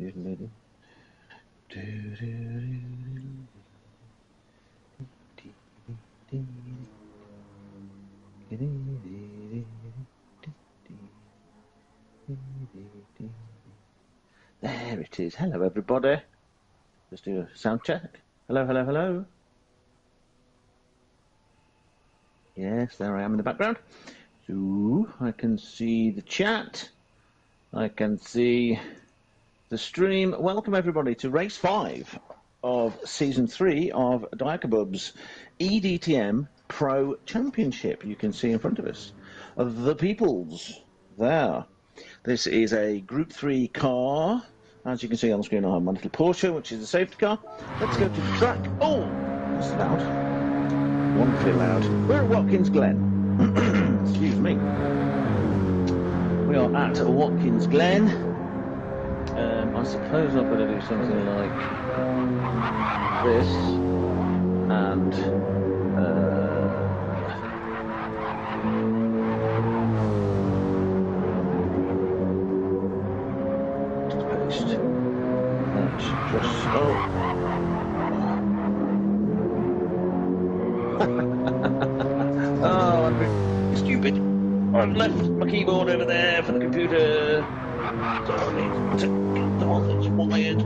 There it is. Hello, everybody. Let's do a sound check. Hello, hello, hello. Yes, there I am in the background. So I can see the chat. I can see the stream. Welcome, everybody, to race 5 of season 3 of Diakobub's eDTM Pro Championship. You can see in front of us the Peoples there. This is a Group 3 car. As you can see on the screen, I have my little Porsche, which is a safety car. Let's go to the track. Oh, that's loud. Wonderfully loud. We're at Watkins Glen. Excuse me. We are at Watkins Glen. I suppose I've got to do something like this. And just oh, I'm very stupid. I've left my keyboard over there for the computer. So I need to get the one that's wired.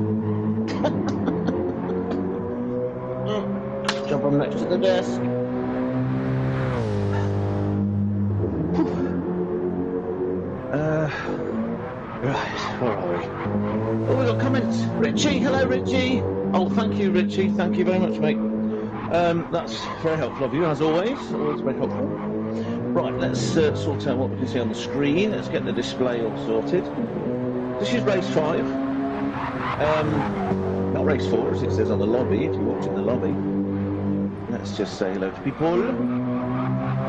Jump on next to the desk. Right, where are we? Oh, we've got comments. Richie, hello Richie. Oh, thank you Richie, thank you very much mate. That's very helpful of you as always very helpful. Right, let's sort out what we can see on the screen. Let's get the display all sorted. This is race 5. Not race 4 as it says on the lobby, if you watch in the lobby. Let's just say hello to people.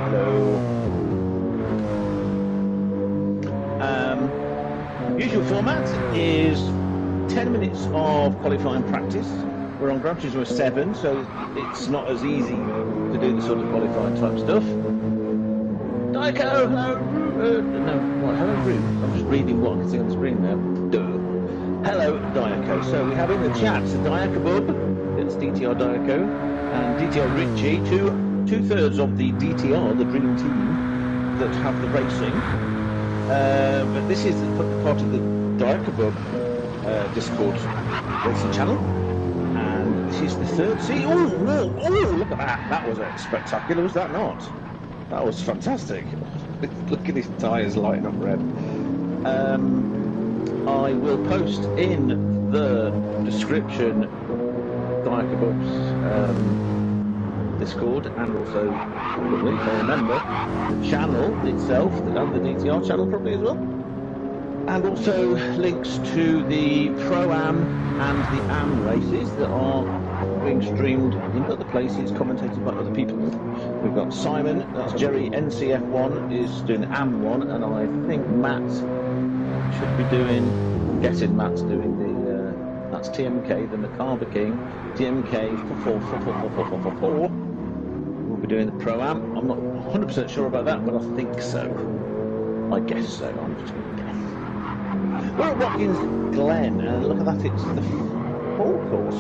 Hello. Usual format is 10 minutes of qualifying practice. We're on Gran Turismo 7, so it's not as easy to do the sort of qualifying type stuff. Diako, hello. Hello, Rue. I'm just reading what I can see on the screen now. Duh. Hello, Diako. So we have in the chat Diakobub, it's DTR Diako, and DTR Richie, two-thirds of the DTR, the dream team, that have the racing. But this is part of the Diakobub Discord racing channel, and this is the third seat. Oh, look at that! That was spectacular, was that not? That was fantastic. Look at his tyres lighting up red. I will post in the description Diakobub's Discord, and also, probably, if I remember, the channel itself, and the DTR channel probably as well. And also links to the Pro-Am and the Am races that are being streamed in other places, commentated by other people. We've got Simon, that's Jerry NCF1, is doing the Am one, and I think Matt should be doing, I'm guessing Matt's doing the, that's TMK, the Macabre King, TMK 4. We'll be doing the Pro-Am. I'm not 100% sure about that, but I think so. I guess so. I'm just going to guess. We're at Watkins Glen, and look at that, it's the full course.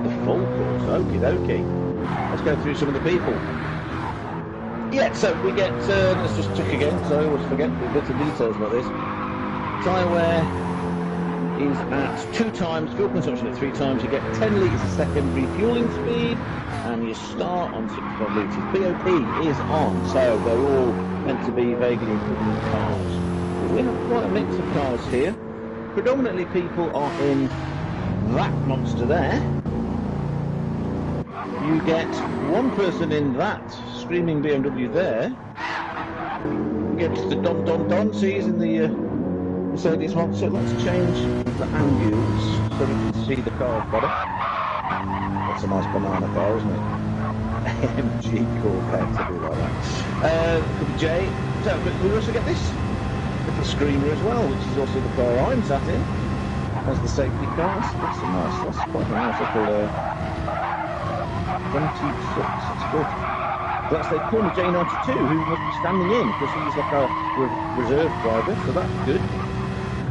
The full course, okie dokie. Let's go through some of the people. Yeah, so we get, let's just check again, because I always forget the bits of details about this. Tyre wear is at 2 times, fuel consumption at 3 times, you get 10 litres a second refuelling speed, and you start on 65 litres. BOP is on, so they're all meant to be vaguely equivalent cars. We have quite a mix of cars here. Predominantly people are in that monster there. You get one person in that screaming BMW there. You get the Don sees in the Mercedes monster. Let's change the angles so we can see the car better. That's a nice banana car, isn't it? MG Corvette, something like that. Could be J. So, but we also get this little screamer as well, which is also the car I'm sat in, as the safety car. That's quite a nice little 26, that's good. So that's the corner J92, who must be standing in, because he's like a reserve driver, so that's good.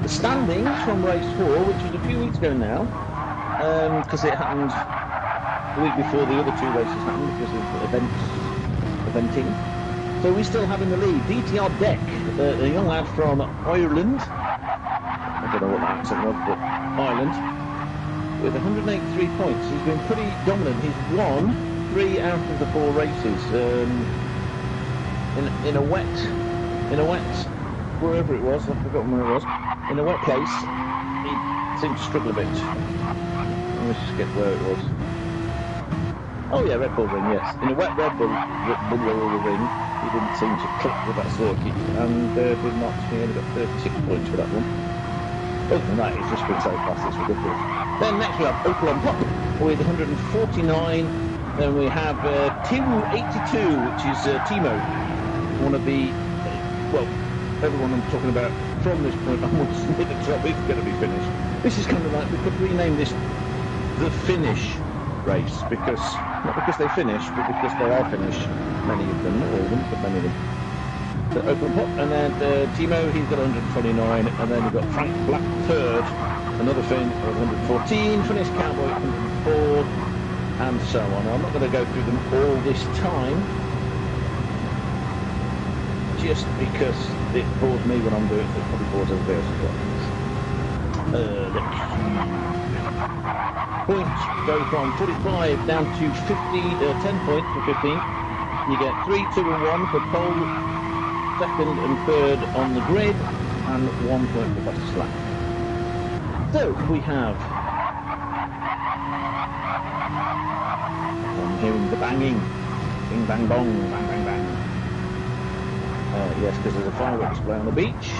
The standings from race 4, which was a few weeks ago now, because it happened the week before the other 2 races happened because of eventing. So we still have in the lead DTR Deck, a young lad from Ireland. I don't know what that accent was, but Ireland, with 183 points. He's been pretty dominant. He's won 3 out of the 4 races in a wet, wherever it was. I've forgotten where it was. In a wet place, he seemed to struggle a bit. Let's just get where it was. Oh yeah, Red Bull Ring, yes. In a wet Red Bull Ring, he didn't seem to click with that circuit, and did not. He only got 36 points for that one. Other than that, he's just been so fast, it's ridiculous. Then next we have Opel on top with 149. Then we have Tim82, which is Timo, one of the, well, everyone I'm talking about from this point onwards at the top is going to be finished. This is kind of like, we could rename this the finish race, because, not because they finish, but because they are finished. Many of them, not all of them, but many of them. The Open Pop, and then Timo, he's got 129, and then we've got Frank Black third, another Finn of 114, Finnish Cowboy at 104, and so on. I'm not going to go through them all this time, just because it bores me when I'm doing it. It probably bores everybody else as well. Points go from 45 down to 50, 10 points for 15. You get 3, 2 and 1 for pole, second and third on the grid, and 1 point for fastest lap. So we have, I'm hearing the banging, bing bang bong, bang bang bang. Yes, because there's a fireworks display on the beach,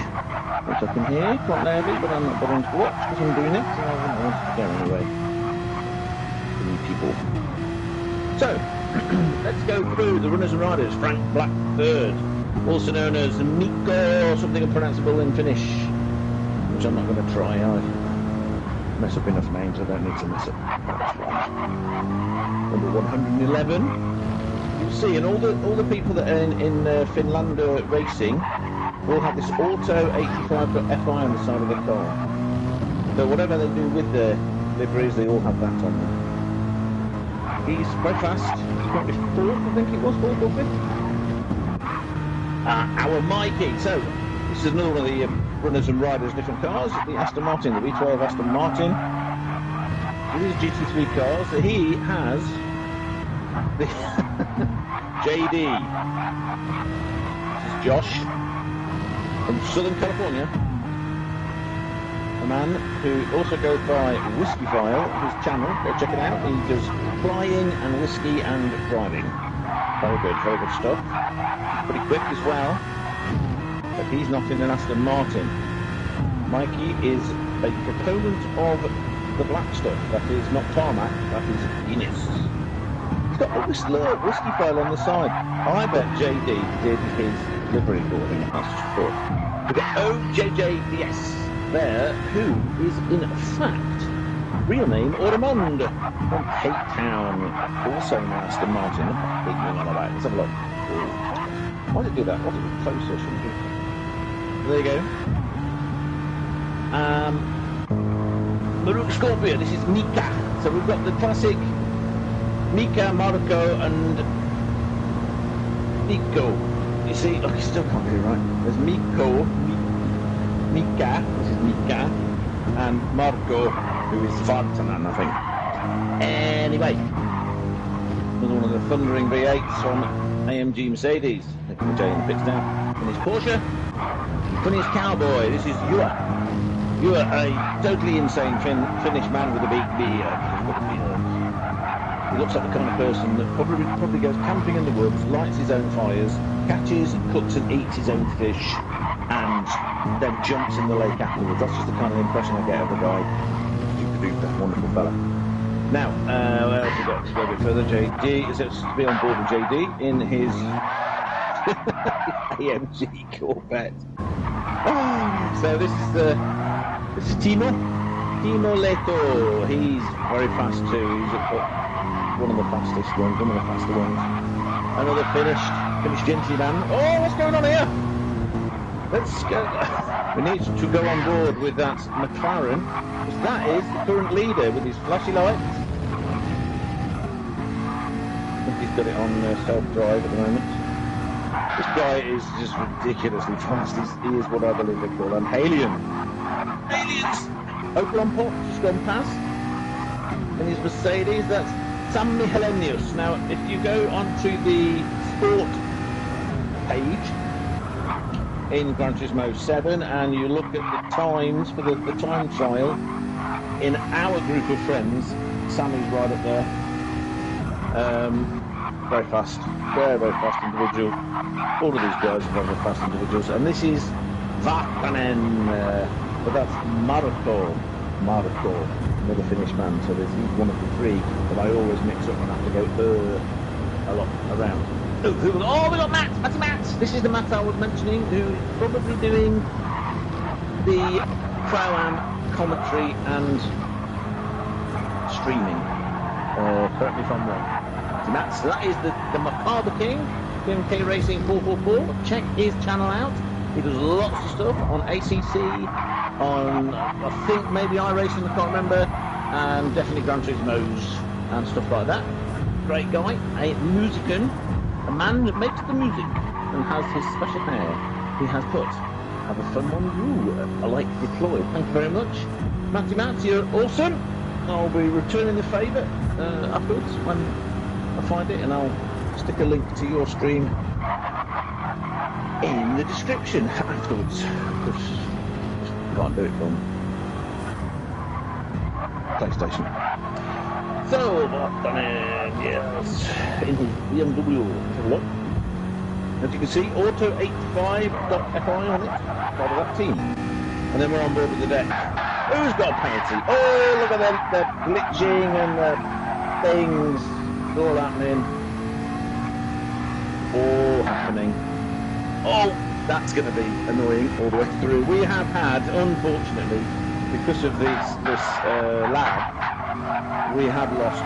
which I can hear quite loudly, but I'm not bothering to watch because I'm doing it, so I wouldn't want to go anyway. People. So, let's go through the runners and riders. Frank Black third, also known as Miko, something unpronounceable in Finnish, which I'm not going to try. I mess up enough names, I don't need to mess up. Number 111. You'll see, and all the people that are in Finlander racing will have this Auto 85.fi on the side of the car. So whatever they do with their liveries, they all have that on them. He's very fast. He's currently 4th, I think it was, 4th or 5th. Our Mikey. So, this is another one of the runners and riders, different cars. The Aston Martin, the V12 Aston Martin. With his GT3 cars. So he has the JD. This is Josh from Southern California. A man who also goes by Whiskey File, his channel, go check it out. He does flying and whiskey and driving. Very good stuff. Pretty quick as well. But he's not in an Aston Martin. Mikey is a proponent of the black stuff. That is not tarmac, that is Guinness. He's got a whiskey file on the side. I bet JD did his livery for him. That's just thought. We've got OJJDS there, who is in fact real name Ormond from Cape Town, also an Aston Martin. Big thing on about. Let's have a look. Why did it do that? What did it closer? There you go. Maruk Scorpio. This is Mika. So we've got the classic Mika, Marco, and Nico. You see, look, I still can't get it right. There's Mika. This is Mika, and Marco, who is Vartanen, I think. Anyway, another one of the thundering V8s from AMG Mercedes. Taking the J in the pits now. And his Porsche. Funniest Cowboy. This is Ewa. Ewa, a totally insane Finnish man with a big beard. He looks like the kind of person that probably goes camping in the woods, lights his own fires, catches, cooks and eats his own fish, and then jumps in the lake afterwards. That's just the kind of impression I get of the guy. That wonderful fella. Now, where else we got? Let's go a bit further. JD is to be on board with JD in his AMG Corvette. So this is Timo Leto. He's very fast too. He's one of the fastest ones, one of the faster ones. Another finished gentleman. Oh, what's going on here? Let's go. We need to go on board with that McLaren, because that is the current leader with his flashy lights. I think he's got it on self-drive at the moment. This guy is just ridiculously fast. He is what I believe they call an alien. Aliens! Opel on pop, just gone past. And his Mercedes, that's San Miguelenius. Now, if you go onto the sport page in Gran Turismo 7 and you look at the times for the time trial, in our group of friends, Sammy's right up there. Very fast, very fast individual. All of these guys are very fast individuals, and this is Vakanen, but that's Marco, another Finnish man. So he's one of the three that I always mix up and have to go a lot around. Oh, we got Matt. This is the Matt I was mentioning, who is probably doing the Pro-Am commentary and streaming. Correct me if I'm wrong. So that is the Macabre King, PMK Racing 444. Check his channel out. He does lots of stuff on ACC, on I think maybe iRacing, I can't remember, and definitely Gran Turismo's and stuff like that. Great guy, a musician, a man that makes the music and has his special hair he has put. Have a fun one, you. I like deployed. Thank you very much. Matty, you're awesome. I'll be returning the favour afterwards when I find it, and I'll stick a link to your stream in the description afterwards, because I can't do it from PlayStation. So, yes, in BMW. Have a look. As you can see, auto85.fi on it, part of that team. And then we're on board with the deck. Who's got a penalty? Oh, look at them, the glitching and the things. It's all happening. All happening. Oh, that's going to be annoying all the way through. We have had, unfortunately, because of this lag, we have lost,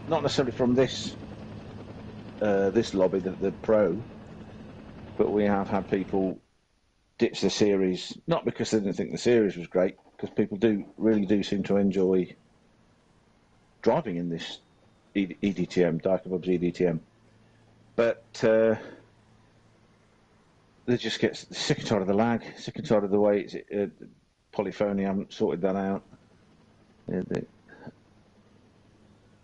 not necessarily from this lobby, the Pro, but we have had people ditch the series, not because they didn't think the series was great, because people really do seem to enjoy driving in this eDTM, Diakobub's eDTM. But they just get sick and tired of the lag, sick and tired of the way it's polyphony. Haven't sorted that out.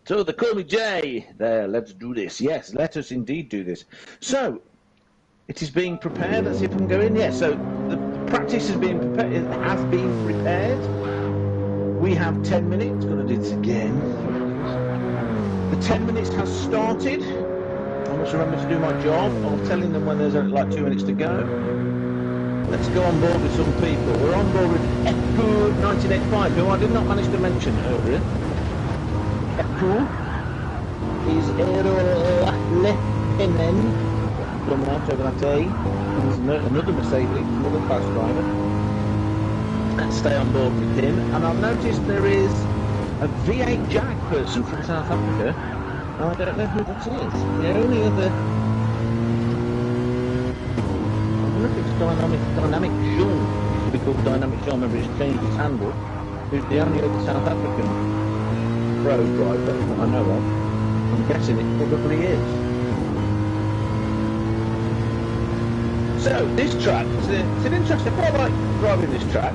So they call me Jay. There, let's do this. Yes, let us indeed do this. So it is being prepared. Let's see if I can go in. Yes. So the practice has been prepared. It has been prepared. We have 10 minutes. Going to do this again. The 10 minutes has started. I must remember to do my job of telling them when there's only like 2 minutes to go. Let's go on board with some people. We're on board with Eku 1985, who I did not manage to mention earlier. Eku is Eero Lehtinen from out over that A. He's another Mercedes, another fast driver. Let's stay on board with him. And I've noticed there is a V8 Jag person from South Africa. I don't know who that is. The only other... I wonder if it's Dynamic Jean. It used to be called Dynamic Jean. Remember, it's changed its handle. Who's the only other South African Pro driver that I know of. I'm guessing it probably is. So, this track, it's an interesting... I quite like driving this track.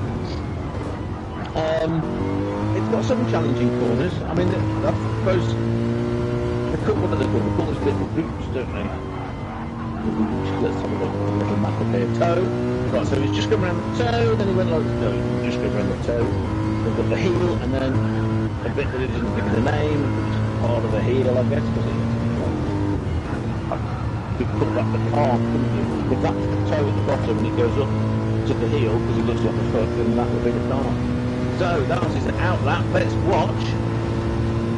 It's got some challenging corners. I mean, I suppose... What do they call them? They call this little roots, don't they? Let's have a look at the little map up here. Toe. Right, so he's just come around the toe, then he went like, no, just go around the toe. We've got the heel, and then a bit that it doesn't give the name, which is part of the heel, I guess, because you could call that the calf, couldn't you? If that's the toe at the bottom and it goes up to the heel, because it looks like a foot, then that would be the calf. So, that was his out lap. Let's watch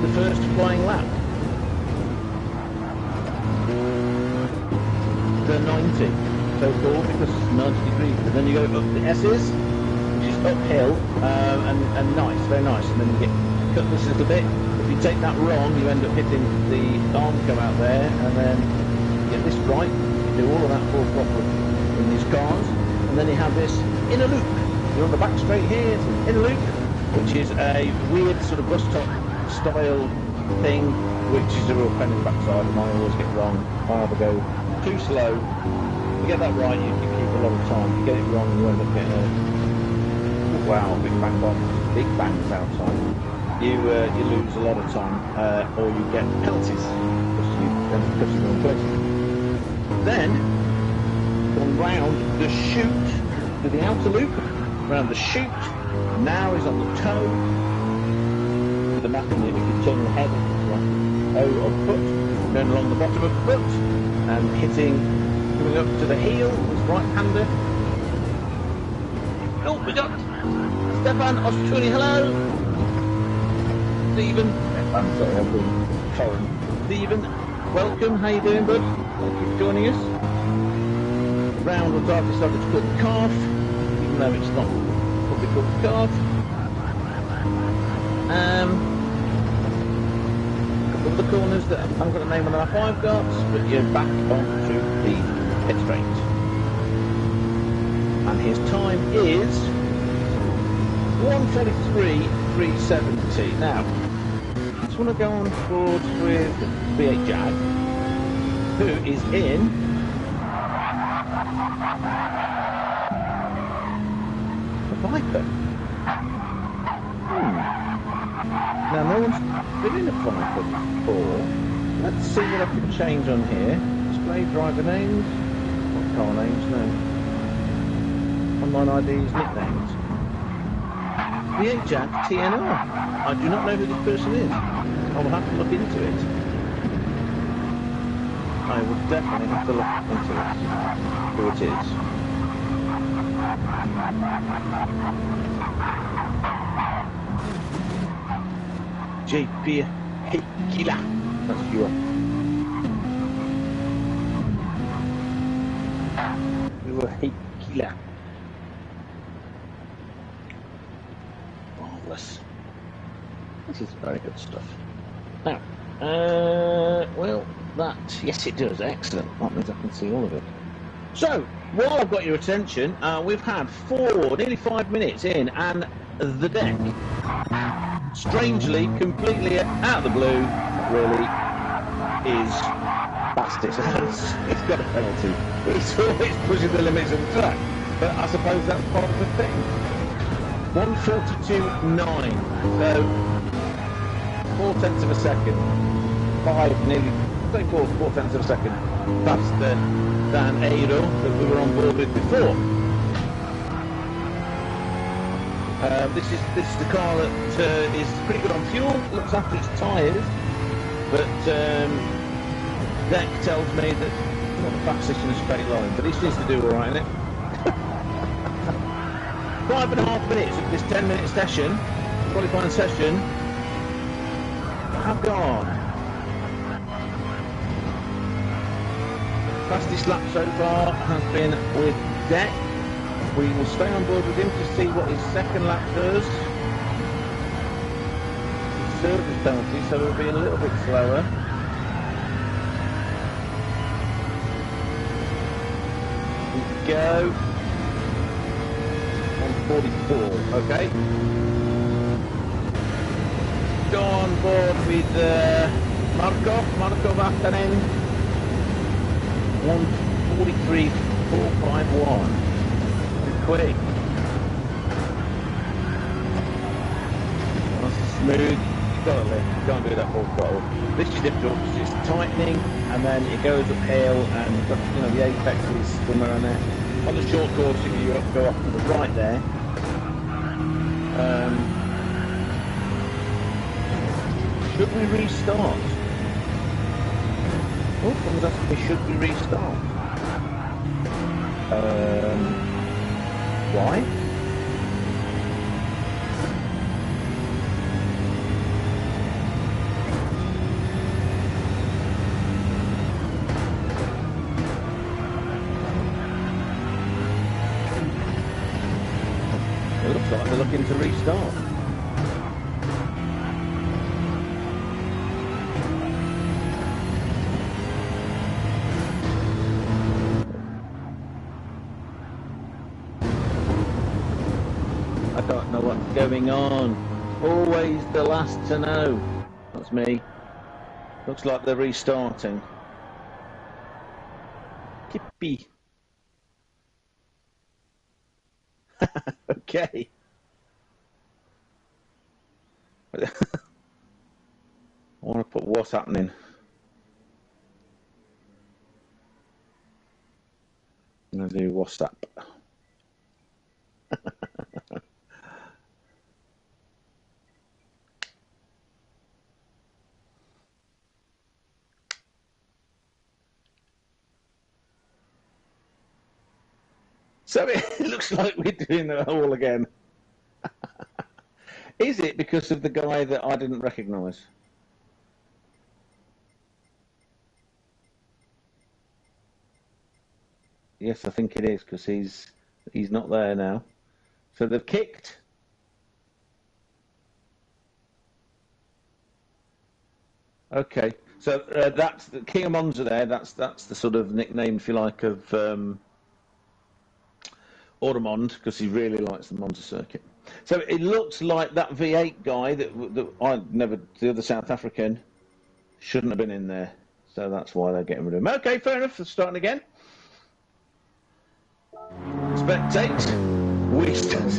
the first flying lap. The 90, so called because it's 90 degrees, and then you go up the S's, which is uphill, and nice, very nice, and then you cut this little bit. If you take that wrong, you end up hitting the arm come out there, and then you get this right, you do all of that full proper in these cars, and then you have this inner loop. You're on the back straight here, it's an inner loop, which is a weird sort of bus top style thing, which is a real pain in the backside, and I always get wrong. I either go too slow. You get that right, you keep a lot of time. You get it wrong, and you end up getting a wow, big bang bomb, big bangs outside. You lose a lot of time, or you get penalties because you end up cutting the wrong place. Then gone round the chute to the outer loop, round the chute. Now is on the toe. With the map in it, if you turn your head, it's like toe of foot, going along the bottom of foot, and hitting, coming up to the heel with right-hander. Oh, we got Stefan Ostuni, hello. Stephen, I'm sorry, I'm being foreign. Stephen, welcome. How you doing, bud? Thank you for joining us. Round what I've decided to call the calf, even though it's not probably called the calf. A couple of the corners that I haven't got a name on our 5 guards, but you're back onto the head straight. And his time is 1:43.370. Now, I just want to go on board with V8 Jag, who is in the Viper. Now, no one's been in a Viper before. Let's see what I can change on here. Display driver names. Not car names, no. Online IDs, nicknames. V8 Jag TNR. I do not know who this person is. I will have to look into it. I will definitely have to look into it. Who it is. JP Heikila. That's you. You are Heikila. Marvellous. This is very good stuff. Now, well, that, yes it does, excellent. That means I can see all of it. So, while I've got your attention, we've had nearly 5 minutes in, and the deck, strangely, completely out of the blue, really, is past its hands. It's got a penalty. It's always pushing the limits of the track, but I suppose that's part of the thing. 1:42.9, so 4/10 of a second, nearly 4/10 of a second faster than Eiro that we were on board with before. This is the car that is pretty good on fuel, looks after its tyres, but Deck tells me that it's not the fastest in a straight line, but he seems to do alright in it. 5.5 minutes of this 10-minute session, qualifying session, have gone. Fastest lap so far has been with Deck. We will stay on board with him to see what his second lap does. Service penalty, so we'll be a little bit slower. Here we go. 1:44, okay. Go on board with Markov Vatanen. 1:43.451. Quick. Nice and smooth. You've got to lift. You can't do that full throttle. This is difficult because it's tightening and then it goes uphill and you've got, the apex is somewhere on there. On the short course, if you go off to the right there, should we restart? Oh, someone's asking me, should we restart? Why? It looks like they're looking to restart. going on? Always the last to know. That's me. Looks like they're restarting. Kippy. Okay. I want to put what's happening. I'm going to do WhatsApp. So it looks like we're doing it all again. Is it because of the guy that I didn't recognise? Yes, I think it is, because he's not there now. So they've kicked. Okay, so that's the King of Monza there. That's the sort of nickname, if you like, of Ormond, because he really likes the Monza circuit. So it looks like that V8 guy that the other South African, shouldn't have been in there. So that's why they're getting rid of him. Okay, fair enough. They're starting again. Spectate.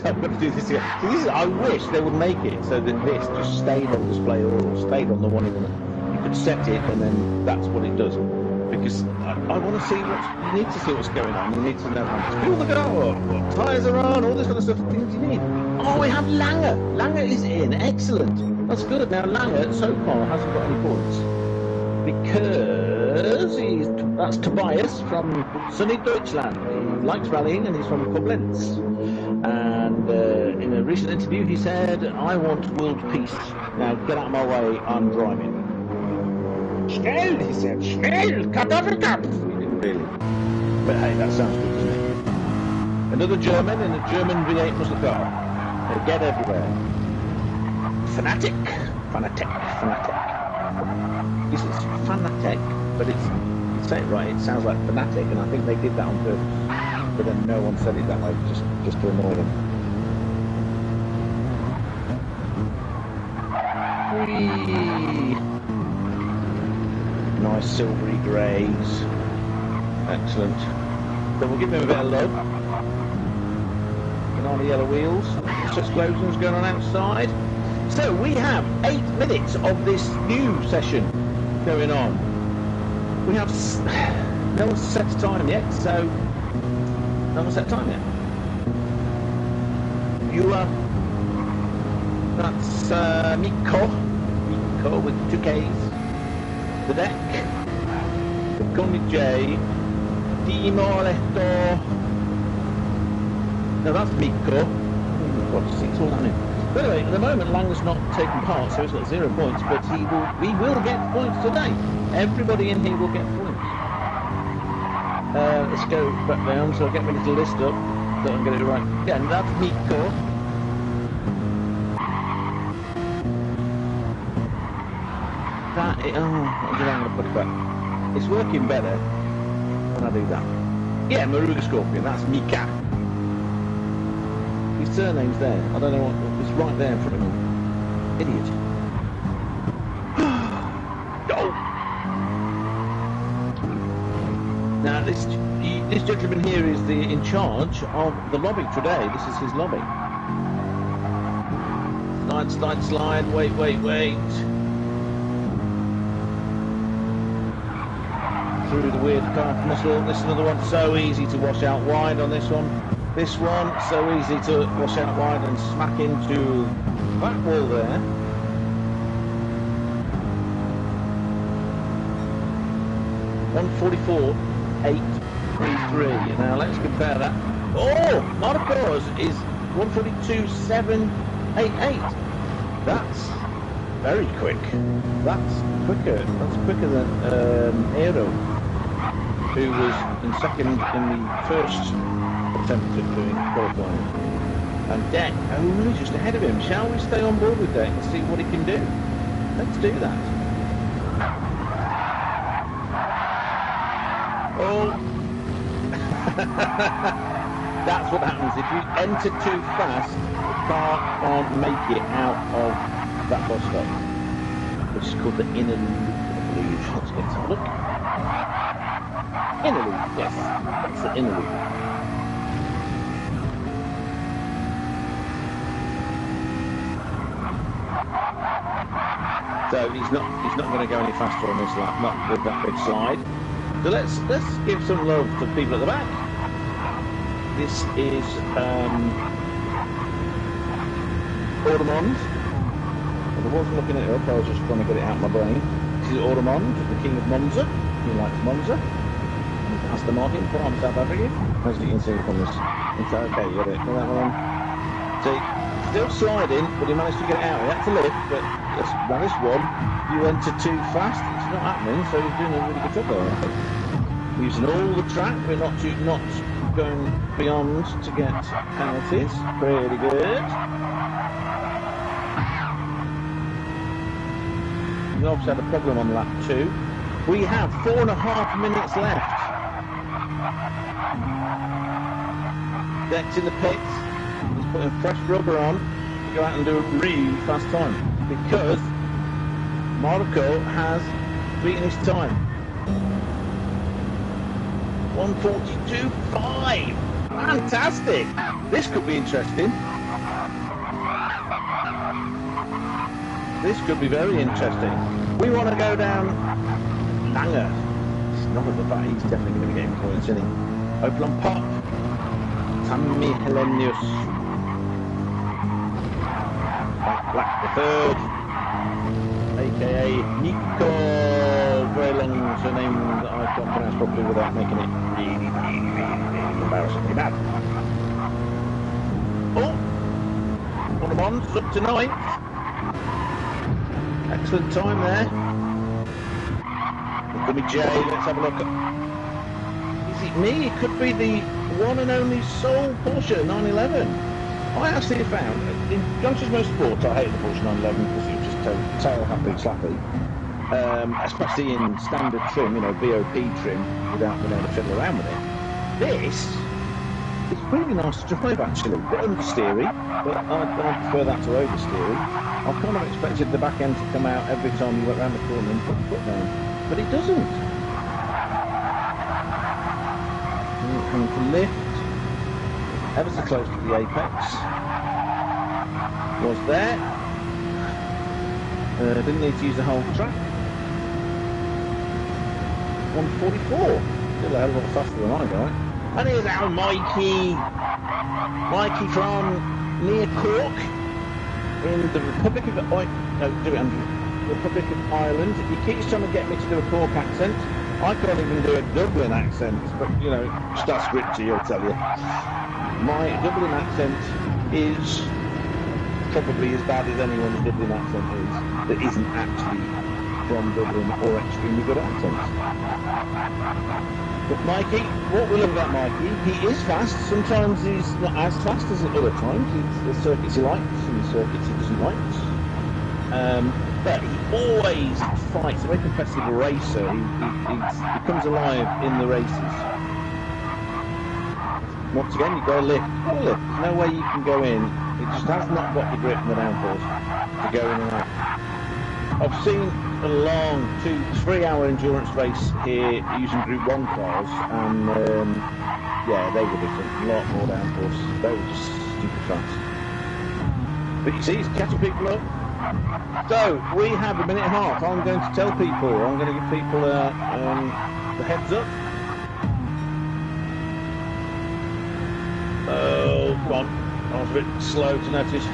I'm going to do this again. I wish they would make it so that this just stayed on display or stayed on the one in the. You could set it and then that's what it does. Because I want to see you need to see what's going on. You need to know how much fuel they got, what tyres are on, all this kind of stuff. Things you need. Oh, we have Langer. Langer is in. Excellent. That's good. Now Langer so far hasn't got any points because that's Tobias from sunny Deutschland. He likes rallying and he's from Koblenz. And in a recent interview, he said, "I want world peace. Now get out of my way. I'm driving." Schnell, he said, schnell, Kartoffelkampf. He didn't really. But hey, that sounds good, doesn't it? Another German in a German V8 muscle car. They get everywhere. Fanatic. This is Fanatic, but you say it right, it sounds like Fanatic, and I think they did that on purpose. But then no one said it that way, just to annoy them. Whee! Nice silvery greys. Excellent. So we'll give him a bit of love. Banana yellow wheels. Explosions going on outside. So we have 8 minutes of this new session going on. We have no one's set a time yet, so no one's set a time yet. That's Mikko with 2 Ks. The deck, the Connie J, Timoletto. No, that's Mikko. What does it's all happening? By the way, at the moment, Langer's not taking part, so he's got 0 points, but we will get points today. Everybody in here will get points. Let's go back down, so I'll get my little list up, so I can get it right. Yeah, and that's Mikko. I don't know how I'm going to put it back. It's working better when I do that. Yeah, Maruga Scorpion, that's Mika. His surname's there. I don't know what, it's right there in front of me. Idiot. Oh! Now, this gentleman here is in charge of the lobby today. This is his lobby. Slide, wait. Through the weird calf muscle. This is another one, so easy to wash out wide on this one. This one, so easy to wash out wide and smack into that wall there. $144.833. Now let's compare that. Oh, Marco's is 142.788. That's very quick. That's quicker. That's quicker than Aero, who was in second in the first attempt at doing qualifying. And Deck, he's just ahead of him. Shall we stay on board with Deck and see what he can do? Let's do that. Oh! That's what happens if you enter too fast. car can't make it out of that bus stop, which is called the inner loop, I believe. Let's get to have a look. Inner loop, yes, that's the inner loop. So he's not going to go any faster on this lap, not with that big slide. So let's give some love to people at the back. This is Audemond. Well, I wasn't looking it up, I was just trying to get it out of my brain. This is Audemond, the king of Monza. He likes Monza. And Aston Martin from South Africa. As you can see from this. It's okay, you got it. Got that one. See, still sliding, but he managed to get it out. He had to lift, but now this one, you enter too fast. It's not happening, so he's doing a really good job there. Using all the track, but not going beyond to get penalties. Pretty good. We obviously had a problem on lap 2. We have 4.5 minutes left. Deck's in the pits. He's putting fresh rubber on to go out and do a really fast time because Marco has beaten his time. 1:42.5. Fantastic. This could be interesting. This could be very interesting. We want to go down Langer. It's not at the back. He's definitely going to get points, isn't he? Opel on pop. Tammy Helenius. Black the third. AKA Nico. Very long surname that I can't pronounce properly without making it really embarrassingly bad. Oh! Audemond's up to 9th. Excellent time there. Could be Jay, let's have a look. Is it me? It could be the one and only sole Porsche 911. I actually found, in Gran Turismo Sport, I hate the Porsche 911 because it was just tail happy, slappy. Especially in standard trim, you know, BOP trim, without being able to fiddle around with it. This is really nice to drive actually. A bit understeery, but I prefer that to oversteery. I kind of expected the back end to come out every time you went round the corner and put the foot down, but it doesn't. And to lift, ever so close to the apex, was there. Didn't need to use the whole track. 1:44, still a hell of a lot faster than I go. And here's our Mikey from near Cork. In the Republic of Ireland. He keeps trying to get me to do a Cork accent. I can't even do a Dublin accent, but you know, just ask Richie, he'll tell you. My Dublin accent is probably as bad as anyone's Dublin accent is that isn't actually from Dublin or extremely good accents. But Mikey, what we love about Mikey, he is fast. Sometimes he's not as fast as at other times. The circuits he likes and the circuits he doesn't like. But he always fights. A very competitive racer. He comes alive in the races. Once again, you've got to lift. There's no way you can go in. It just has not got the grip and the downforce to go in and out. I've seen a long 2-3 hour endurance race here using Group 1 cars, and yeah, they were different. A lot more downforce. They were just stupid fast. But you see, he's catching people up. So we have a minute and a half. I'm going to tell people. I'm going to give people the heads up. Oh, come on. I was a bit slow to notice.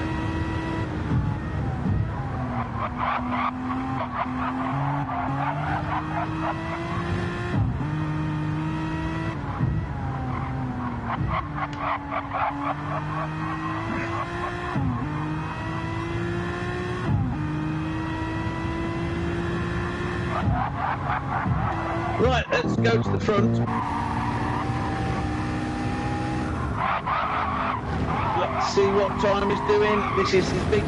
Right, let's go to the front. Let's see what time he's doing. This is his big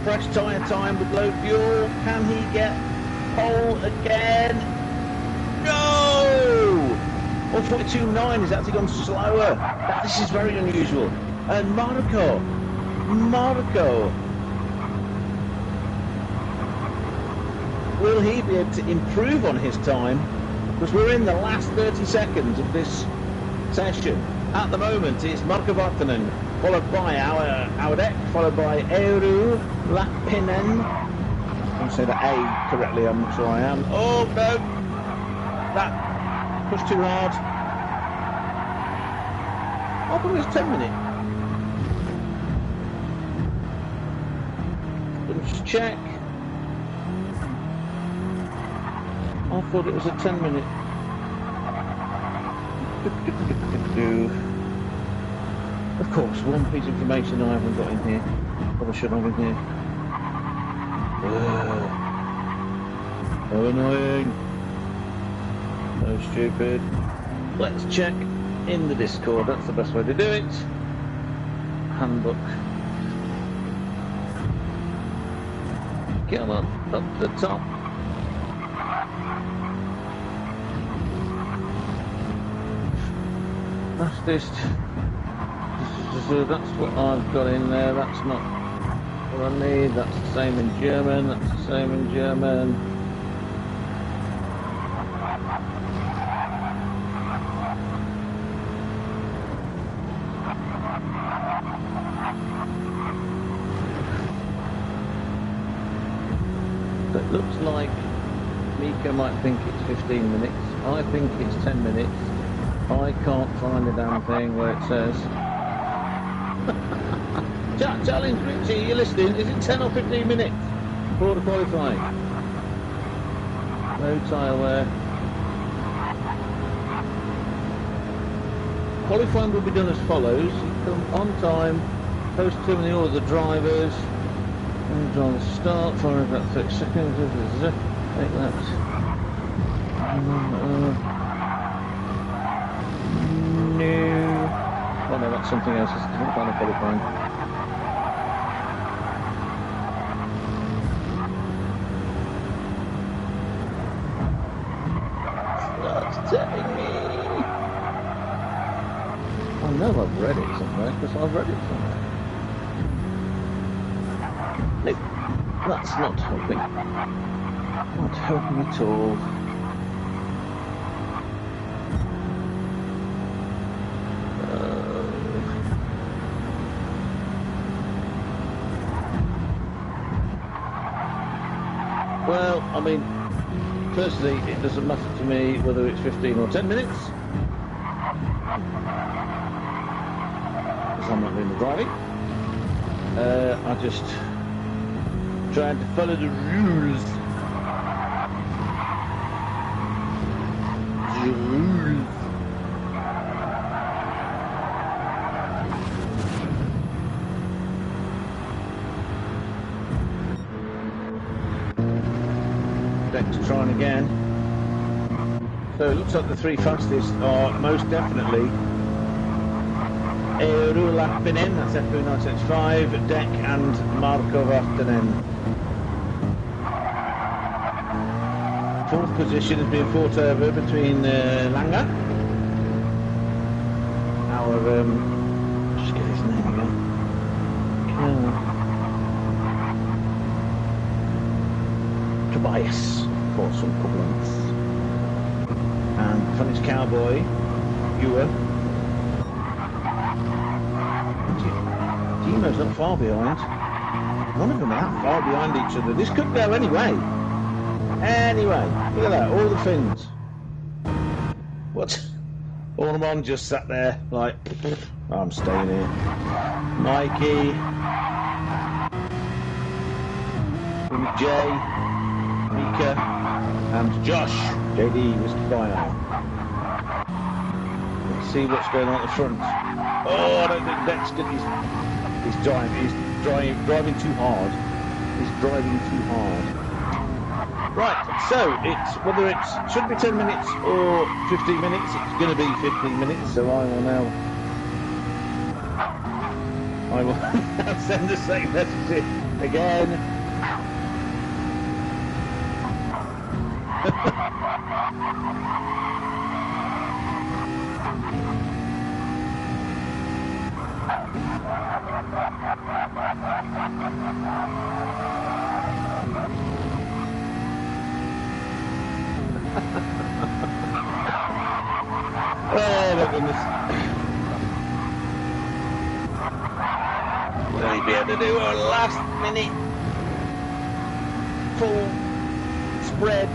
fresh tyre time with low fuel. Can he get pole again? No! 1:42.9 has actually gone slower. This is very unusual. And Marco Marco. Will he be able to improve on his time? Because we're in the last 30 seconds of this session. At the moment, it's Marco Vartanen, followed by our deck, followed by Eero Lappinen. I can say that A correctly, I'm not sure I am. Oh no! That pushed too hard. I thought it was 10 minutes. Let me just check. I thought it was a 10-minute. Of course, one piece of information I haven't got in here. Probably should have in here. So annoying. So stupid. Let's check in the Discord. That's the best way to do it. Handbook. Come on, up to the top. Fastest. That's what I've got in there. That's not what I need. That's the same in German. That's the same in German. So it looks like Mika might think it's 15 minutes. I think it's 10 minutes. I can't find the damn thing where it says. Challenge Richie, you're listening. Is it 10 or 15 minutes for the qualifying? No tyre wear. Qualifying will be done as follows. You come on time, post terminal order the drivers, and on start for about 30 seconds. Take that. No. Oh no, that's something else. It's a different kind of qualifying. I know I've read it somewhere, because I've read it somewhere. Nope, that's not helping. Not helping at all. Well, I mean, personally, it doesn't matter to me whether it's 15 or 10 minutes. I'm not doing the driving. I just trying to follow the rules. The rules. Deck's trying again. So it looks like the three fastest are most definitely Eero Lappinen, that's FP965, Deck and Marco Vartanen. Fourth position has been fought over between Langer, our, just get his name again, Tobias, for some couplings, and Finnish Cowboy, Ewer. Timo's not far behind. None of them are that far behind each other. This could go anyway. Anyway, look at that, all the Finns. What? Ormond just sat there like, I'm staying here. Mikey. Jay. Mika. And Josh. JD, Mr. Fire. Let's see what's going on at the front. Oh, I don't think Deck's good. He's driving too hard. He's driving too hard. Right, so it's whether it should be 10 minutes or 15 minutes, it's going to be 15 minutes, so I will now send the same message again. Oh my goodness. Will he be able to do a last minute full spread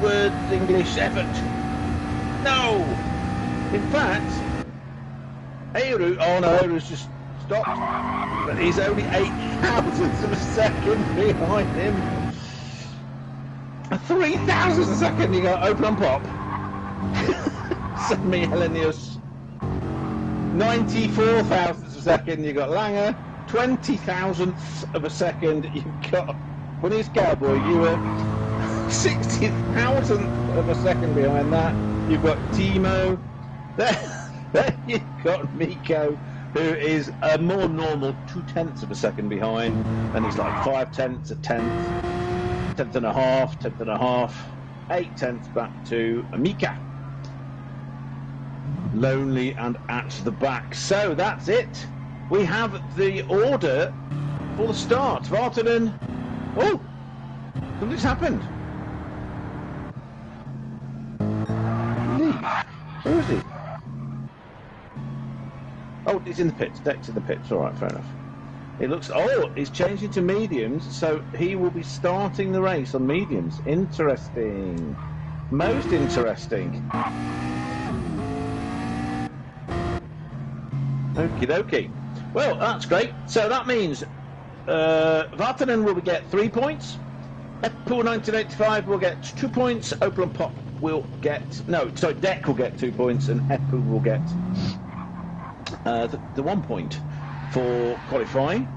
words English effort? No! In fact, Eru, oh no, Eru's just stopped. But he's only 8 thousandths of a second behind him. 3 thousandths of a second you got open on pop. Semi Hellenius. 94 thousandths of a second you got Langer. 20 thousandths of a second you've got Bunny's Cowboy. You were 60 thousandths of a second behind that. You've got Timo. Then you've got Miko, who is a more normal 2/10 of a second behind, and he's like 5/10, a tenth, 10th and a half, 10th and a half, 8/10 back to Mika. Lonely and at the back. So that's it. We have the order for the start. Vartanen. Oh, something's happened. Where is he? Oh, he's in the pits. Deck's in the pits. All right, fair enough. It looks. Oh, he's changing to mediums, so he will be starting the race on mediums. Interesting. Most interesting. Okie dokie. Well, that's great. So that means Vartanen will get 3 points. Eppool 1985 will get 2 points. Opel and Pop will get Deck will get 2 points, and Eppool will get the 1 point for qualifying.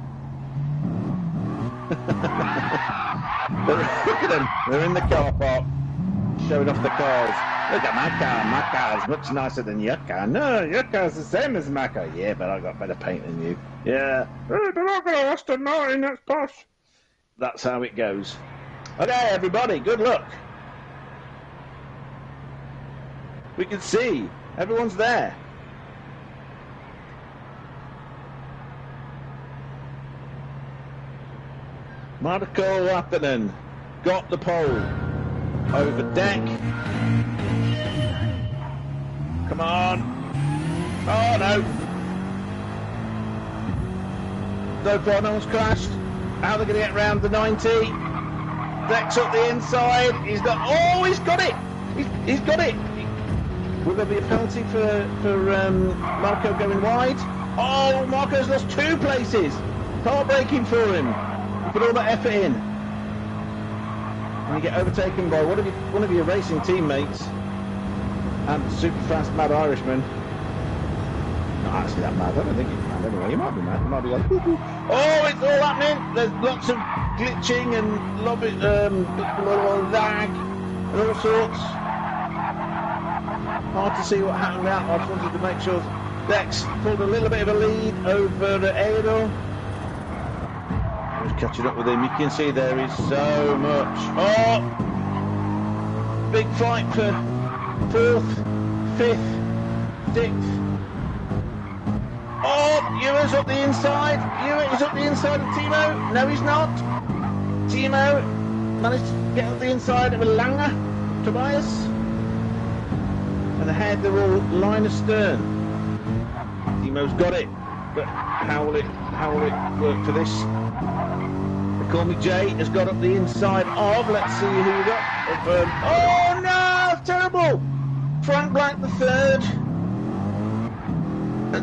Look at them. They're in the car park, showing off the cars. Look at my car. My car is much nicer than your car. No, your car's the same as my car. Yeah, but I got better paint than you. Yeah. Hey, but I got a Aston Martin. That's posh. That's how it goes. Okay, everybody. Good luck. We can see everyone's there. Marko Vartanen got the pole over Deck. Come on. Oh no. So far no one's crashed. How are they going to get round the 90? Deck's up the inside. He's got it. He's got it. Will there be a penalty for Marko going wide? Oh, Marko's lost 2 places. Car braking for him. You put all that effort in, and you get overtaken by one of your racing teammates and the super fast mad Irishman. Not actually that mad. I don't think he's mad anyway. He might be mad. He might be like, woo-hoo. Oh, it's all happening. There's lots of glitching and lag and all sorts. Hard to see what happened out. I just wanted to make sure Dex pulled a little bit of a lead over Edo. He's catching up with him. You can see there is so much. Oh! Big fight for 4th, 5th, 6th. Oh! Ewan's up the inside. Ewan is up the inside of Timo. No, he's not. Timo managed to get up the inside of Langer, Tobias. And ahead they're all line astern. Timo's got it. But how will it work for this? Call Me Jay has got up the inside of, let's see who we got. Oh no, terrible! Frank Black the third.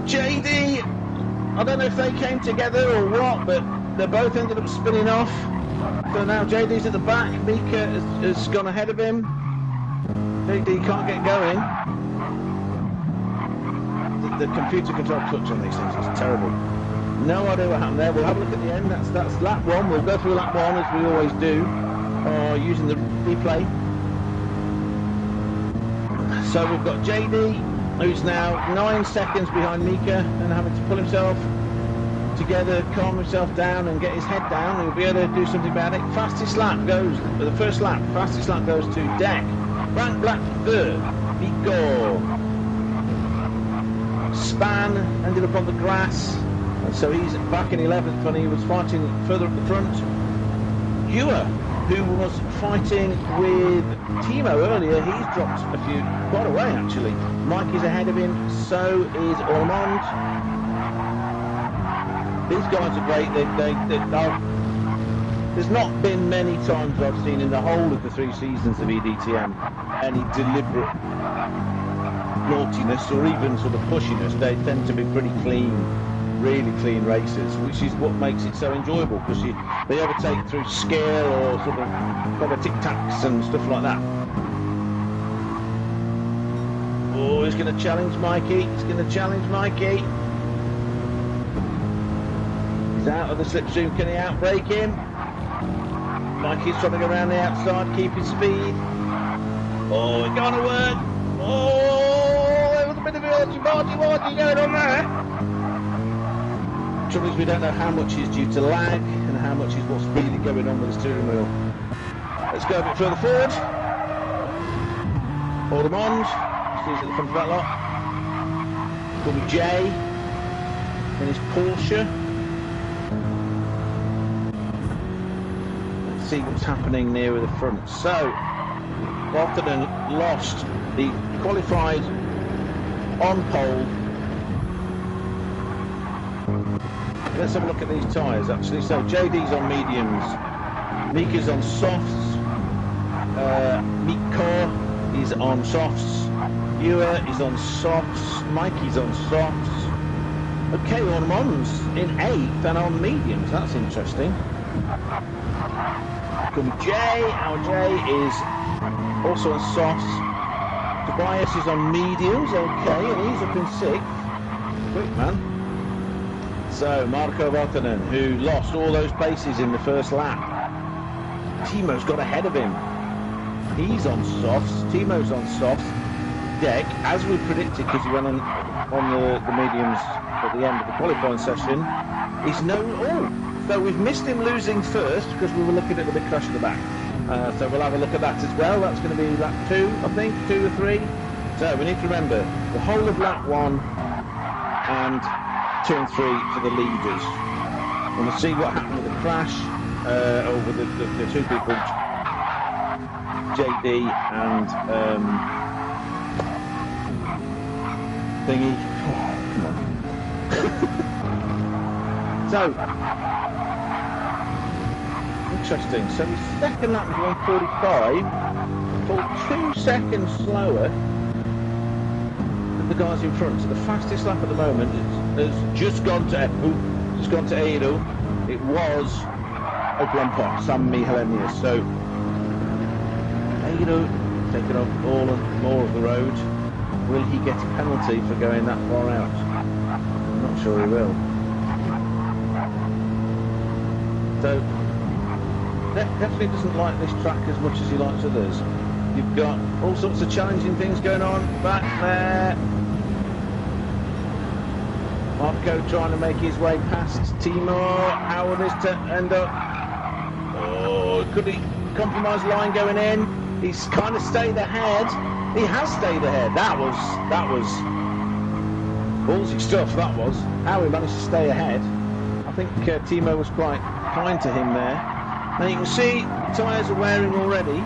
JD, I don't know if they came together or what, but they both ended up spinning off. So now JD's at the back, Mika has gone ahead of him. JD can't get going. The computer control clutch on these things is terrible. No idea what happened there. We'll have a look at the end. That's lap 1. We'll go through lap 1 as we always do, using the replay. So we've got JD, who's now 9 seconds behind Mika and having to pull himself together, calm himself down and get his head down. He'll be able to do something about it. Fastest lap goes, the first lap, fastest lap goes to Deck. Frank Black third. Miko. Span ended up on the grass. So he's back in 11th when he was fighting further up the front. Ewer who was fighting with Timo earlier, he's dropped quite away actually. Mike is ahead of him, so is Ormond. These guys are great. There's not been many times I've seen in the whole of the 3 seasons of eDTM any deliberate naughtiness or even sort of pushiness. They tend to be pretty clean, really clean races, which is what makes it so enjoyable, because they overtake through skill or sort of clever tic-tacs and stuff like that. Oh, he's going to challenge Mikey. He's going to challenge Mikey. He's out of the slipstream. Can he outbrake him? Mikey's trying to go around the outside, keep his speed. Oh, it's going to work. Oh, there was a bit of argy-bargy going on there. The trouble is we don't know how much is due to lag and how much is what's really going on with the steering wheel. Let's go a bit further forward. Audemond, stays at the front of that lot. Call me Jay in his Porsche. Let's see what's happening nearer the front. So, Watkins lost the qualified on pole. Let's have a look at these tyres actually. So JD's on mediums, Mika's on softs, Miko is on softs, Ewer is on softs, Mikey's on softs. Okay, Ormond's in 8th and on mediums, that's interesting. Come Jay, our Jay is also on softs. Tobias is on mediums, okay, and he's up in 6th. Quick man. So, Marco Valtonen, who lost all those places in the first lap. Timo's got ahead of him. He's on softs. Timo's on softs. Deck, as we predicted, because he went on the mediums at the end of the qualifying session, is no all. So we've missed him losing first because we were looking at the big crash at the back. So we'll have a look at that as well. That's going to be lap 2, I think, 2 or 3. So we need to remember the whole of lap 1 and 2 and 3 for the leaders. And we'll see what happened with the crash over the 2 people, JD and thingy. Oh, come on. So, interesting. So his second lap was 1:45, for 2 seconds slower than the guys in front. So the fastest lap at the moment has just gone to Edo. It was Oklahoma, Sam Mihalenius. So Edo taking off all and more of the road. Will he get a penalty for going that far out? I'm not sure he will. So definitely doesn't like this track as much as he likes others. You've got all sorts of challenging things going on back there. Marco trying to make his way past Timo. How will this end up? Oh, could he compromise line going in? He's kind of stayed ahead. He has stayed ahead. That was ballsy stuff, that was. How he managed to stay ahead. I think Timo was quite kind to him there. Now you can see tyres are wearing already.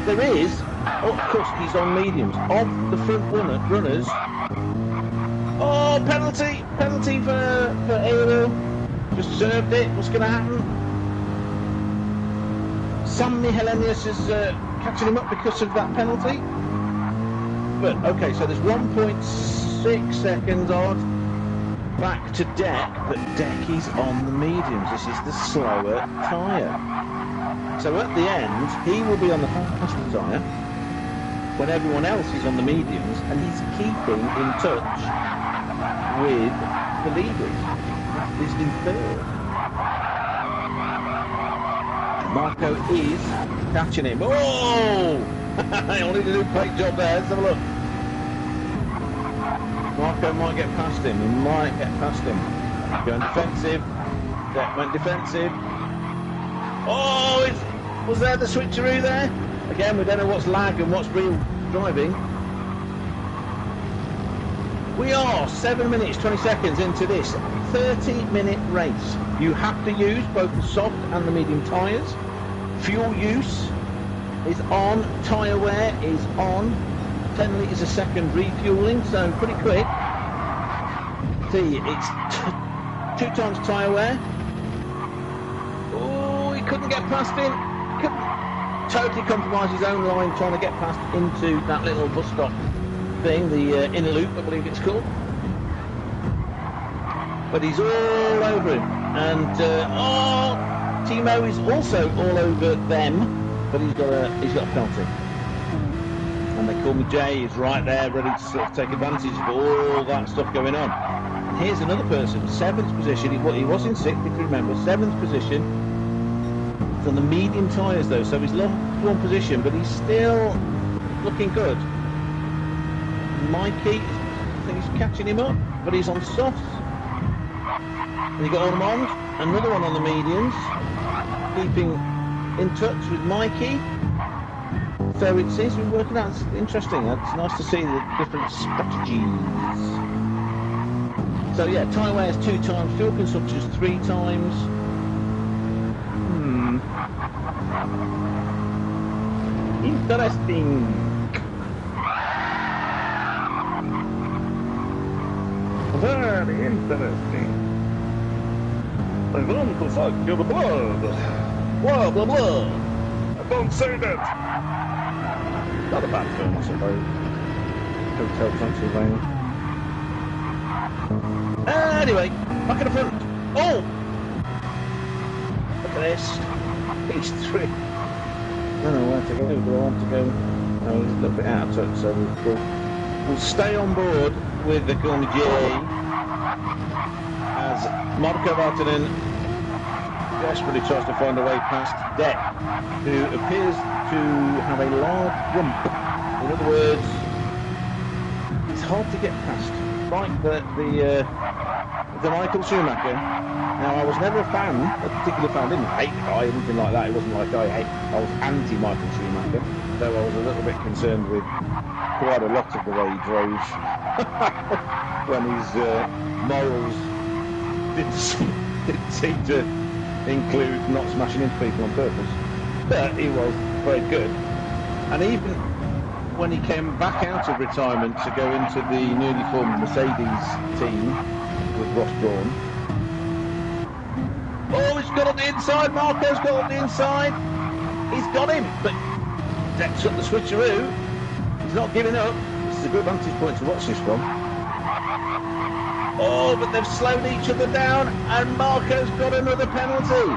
There is, oh, of course he's on mediums. Of the front runners. Oh, penalty for Aero. Just served it. What's going to happen? Sam Mihalenius is catching him up because of that penalty. But okay, so there's 1.6 seconds odd back to Deck, but Deck is on the mediums. This is the slower tyre. So at the end, he will be on the faster tyre when everyone else is on the mediums, and he's keeping in touch with the leaders. He's in 3rd. Marco is catching him. Oh! He only did a great job there. Let's have a look. Marco might get past him. He might get past him. Going defensive. Deck went defensive. Oh! Was there the switcheroo there? Again, we don't know what's lag and what's real driving. We are 7 minutes 20 seconds into this 30-minute race. You have to use both the soft and the medium tyres. Fuel use is on, tyre wear is on, 10 litres a second refuelling, so pretty quick. See, it's 2 times tyre wear. Oh, he couldn't get past him. Couldn't totally compromise his own line trying to get past into that little bus stop thing, the inner loop, I believe it's called. But he's all over him. And, Timo is also all over them. But he's got a penalty, and they call me Jay. He's right there, ready to sort of take advantage of all that stuff going on. And here's another person, 7th position. He was in 6th, if you remember, 7th position. It's on the medium tyres though, so he's lost 1 position, but he's still looking good. Mikey, I think he's catching him up, but he's on softs. And you got Ormond, another one on the mediums, keeping in touch with Mikey, so it seems to be working out. It's interesting. It's nice to see the different strategies. So yeah, tyre wear is 2 times, fuel consumption is 3 times. Interesting. Very interesting. I want to suck your blood. Blah, blah, blah. Don't say that. Not a bad film, I suppose. Hotel Transylvania. Anyway, back at the front. Oh! Look at this. He's 3. I don't know where to go. Do I want to go? No, he's a little bit out of touch, so we'll stay on board with the Corny J as Marco Valtonen desperately tries to find a way past Deck, who appears to have a large rump. In other words, it's hard to get past. Like the Michael Schumacher. Now, I was never a particular fan. I didn't hate the guy, anything like that. It wasn't like I was anti-Michael Schumacher, though I was a little bit concerned with quite a lot of the way he drove when his morals didn't seem to include not smashing into people on purpose. But he was very good. And even when he came back out of retirement to go into the newly formed Mercedes team with Ross Brawn. Oh, he's got on the inside. Marco's got on the inside. He's got him, but Deck's up the switcheroo. He's not giving up. This is a good vantage point to watch this from. Oh, but they've slowed each other down, and Marco's got another penalty.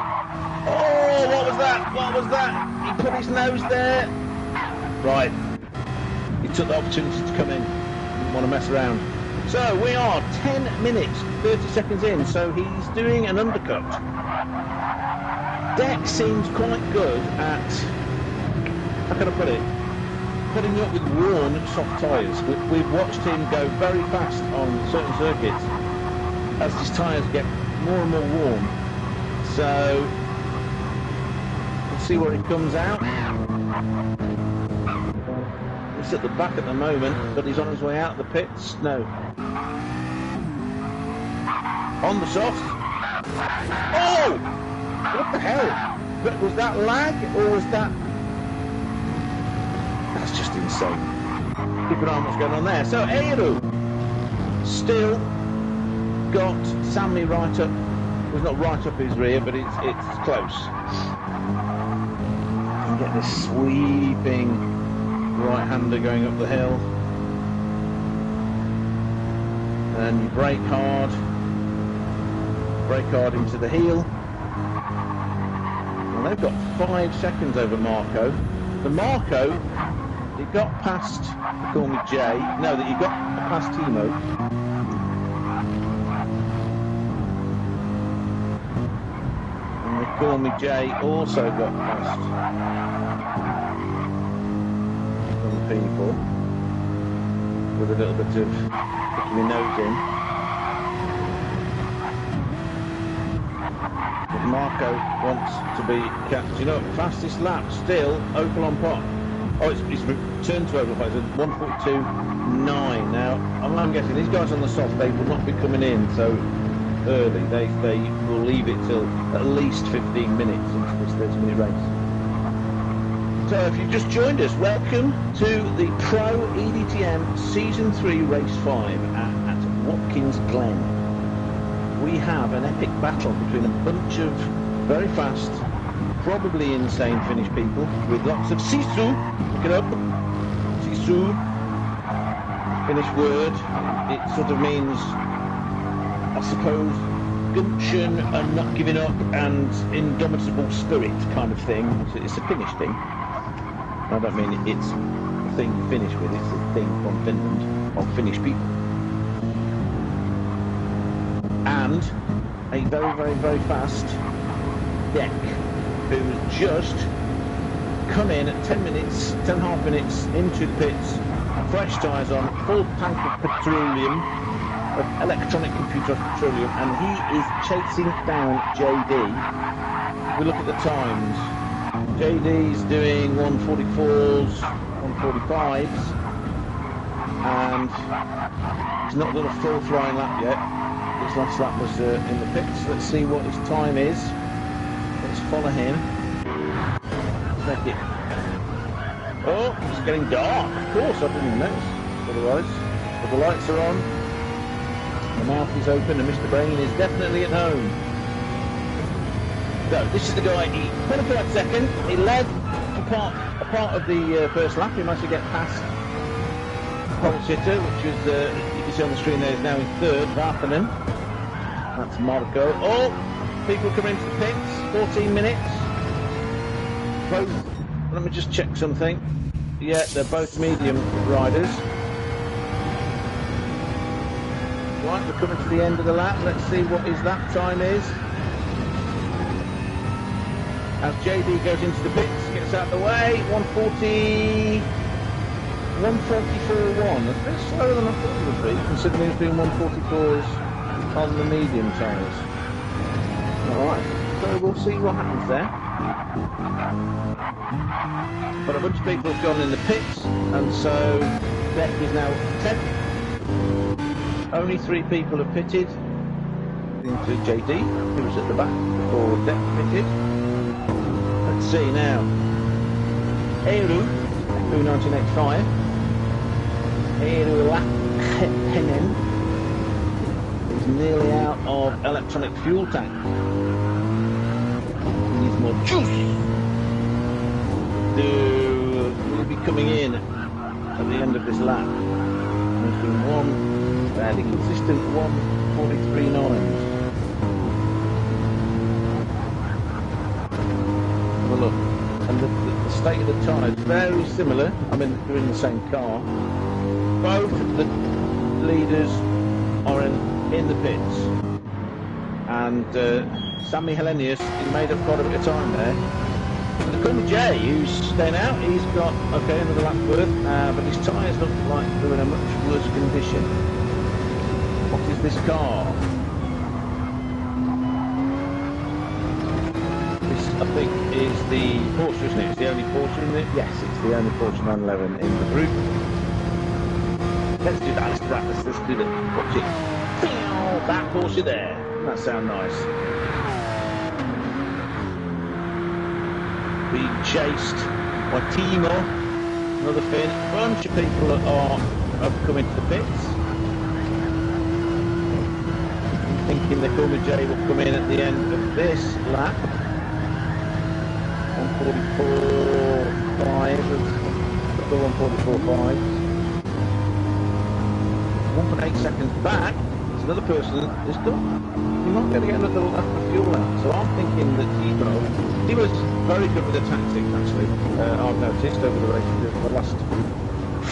Oh, what was that? What was that? He put his nose there. Right. He took the opportunity to come in. Didn't want to mess around. So we are 10 minutes, 30 seconds in, so he's doing an undercut. Deck seems quite good at, how can I put it, putting up with worn soft tyres. We've watched him go very fast on certain circuits as his tyres get more and more warm. So we'll see where he comes out. He's at the back at the moment, but he's on his way out of the pits. No. On the soft. Oh! What the hell? But was that lag or was that... That's just insane. Keep an eye on what's going on there. So Eru still got Sammy right up. Well, not right up his rear, but it's close. You get this sweeping right-hander going up the hill. And you brake hard into the heel. Well, they've got 5 seconds over Marco. The Marco, he got past, call me Jay, no, that he got past Timo. And they call me Jay also got past some people with a little bit of sticking your nose in. But Marco wants to be catched. You know, fastest lap still, Opel on pot. Oh, it's returned to Opel, it's 1:42.9. Now, I'm guessing these guys on the soft, they will not be coming in, so early. They will leave it till at least 15 minutes into this 30-minute race. So if you've just joined us, welcome to the Pro eDTM Season 3 Race 5 at Watkins Glen. We have an epic battle between a bunch of very fast, probably insane Finnish people with lots of sisu. Look it up. Sisu. Finnish word. It sort of means, I suppose, gumption and not giving up and indomitable spirit kind of thing. It's a Finnish thing. I don't mean it's a thing you finish with, it's a thing from Finland, of Finnish people. And a very, very, very fast Deck, who's just come in at 10 and a half minutes into the pits, fresh tyres on, full tank of petroleum, of electronic computer petroleum, and he is chasing down JD. We look at the times. JD's doing 144s, 145s, and he's not done a full flying lap yet. His last lap was in the pits. Let's see what his time is. Let's follow him. Check it. Oh, it's getting dark. Of course, I didn't notice otherwise. But the lights are on. The mouth is open, and Mr. Brain is definitely at home. So this is the guy. He qualified second. He led a part of the first lap. He managed to get past pole sitter, which was you can see on the screen there, is now in third. Vartanen. That's Marco. Oh, people coming into the pits. 14 minutes. Both. Let me just check something. Yeah, they're both medium riders. Right, we're coming to the end of the lap. Let's see what his lap time is. As JD goes into the pits, gets out of the way, 140, 144.1. That's a bit slower than I thought it would be, considering he's doing 144s on the medium tyres. Alright, so we'll see what happens there. But a bunch of people have gone in the pits, and so Deck is now 10th. Only 3 people have pitted, into JD, who was at the back before Deck pitted. Let's see now. Eero, who 1985. Eero Lappinen is nearly out of electronic fuel tank. He needs more juice. Will be coming in at the end of this lap. There's been one fairly consistent 143.9. Look, and the state of the tyres very similar. I mean, they're in the same car. Both the leaders are in the pits, and Sammy Helenius, he made up quite a bit of time there. The Kummer J, who's staying out, he's got another lap worth, but his tyres look like they're in a much worse condition. What is this car? I think is the Porsche, isn't it? It's the only Porsche in it? Yes, it's the only Porsche 911 in the group. Let's do that, let's do that. Watch it. That Porsche there. That sounds nice. Being chased by Timo, another Finn. A bunch of people have come into the pits. I'm thinking the Kummer J will come in at the end of this lap. 144.5, the 144.5. 1.8 seconds back. There's another person is done. He might be able to get another lap of fuel out. So I'm thinking that he was very good with the tactics actually. I've noticed over the last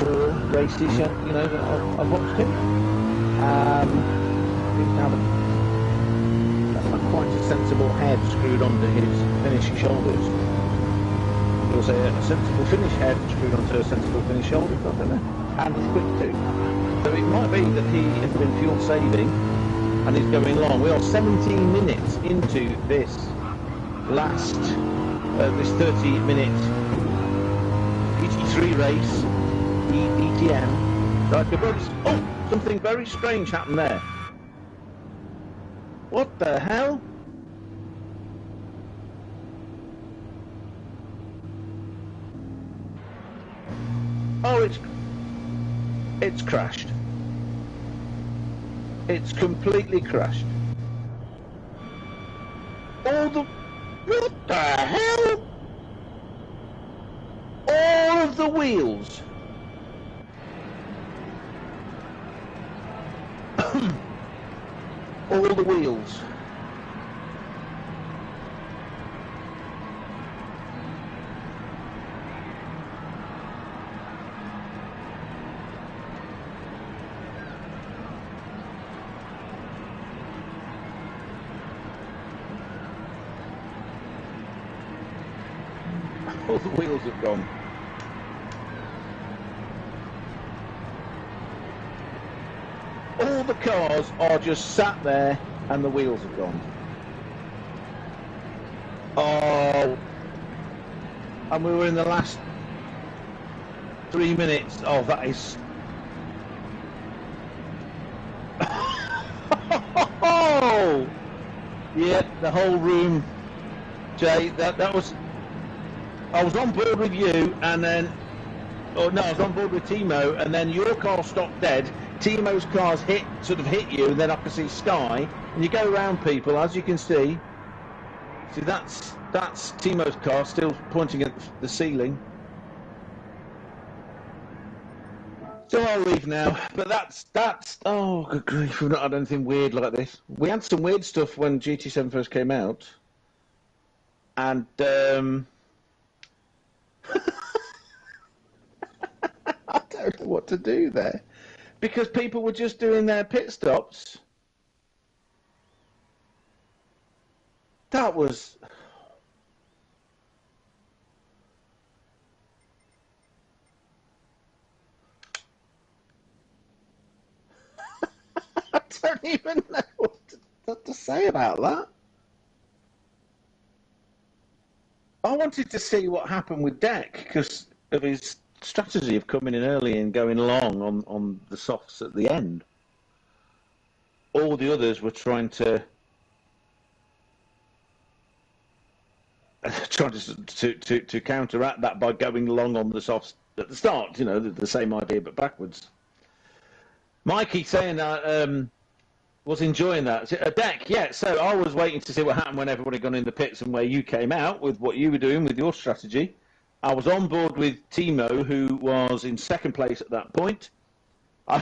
4 races, you know, that I've watched him. He's now quite a sensible head screwed onto his Finnish shoulders. I was a sensible Finnish head screwed onto a sensible Finnish shoulder, I don't know. And he's quick too. So it might be that he has been fuel saving and he's going long. We are 17 minutes into this last, this 30-minute GT3 race, eDTM. Diakobub. Oh, something very strange happened there. What the hell? Oh, it's crashed. It's completely crashed. What the hell? All of the wheels. All the wheels. All the wheels have gone. All the cars are just sat there and the wheels have gone. Oh, and we were in the last 3 minutes. Oh, that is... Oh! Yeah, the whole room, Jay, that was... I was on board with you, and then... Oh, no, I was on board with Timo, and then your car stopped dead. Timo's cars sort of hit you, and then I could see Sky, and you go around people, as you can see. See, that's Timo's car still pointing at the ceiling. So I'll leave now, but that's oh good grief, we've not had anything weird like this. We had some weird stuff when GT7 first came out, and I don't know what to do there, because people were just doing their pit stops. That was... I don't even know what to say about that. I wanted to see what happened with Deck because of his strategy of coming in early and going long on the softs at the end. All the others were trying to counteract that by going long on the softs at the start. You know, the same idea but backwards. Mikey saying that was enjoying that. Deck, yeah, so I was waiting to see what happened when everybody got in the pits and where you came out with what you were doing with your strategy. I was on board with Timo, who was in second place at that point. I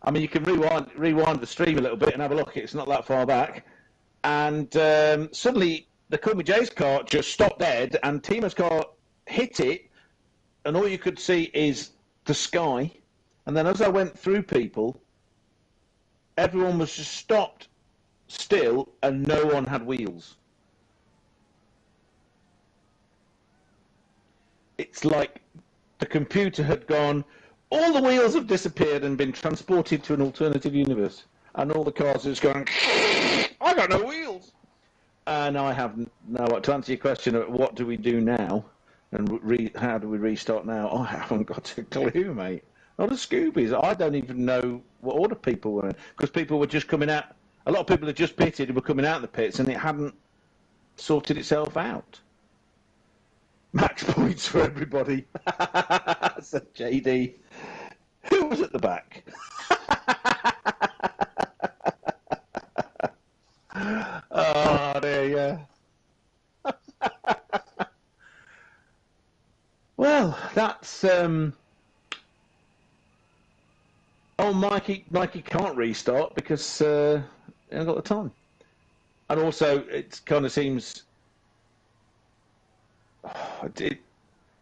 mean, you can rewind the stream a little bit and have a look. It's not that far back. And suddenly, the Call Me Jay's car just stopped dead, and Timo's car hit it, and all you could see is the sky. And then as I went through people, everyone was just stopped still, and no one had wheels. It's like the computer had gone, all the wheels have disappeared and been transported to an alternative universe. And all the cars are just going, I got no wheels. And I have no... To answer your question, what do we do now? And how do we restart now? I haven't got a clue, mate. Not a Scoobies. I don't even know what order people were in. Because people were just coming out... A lot of people had just pitted and were coming out of the pits, and it hadn't sorted itself out. Max points for everybody. Said JD. Who was at the back? Oh, there you go. Well, that's... Oh, Mikey can't restart because he hasn't got the time. And also, it kind of seems...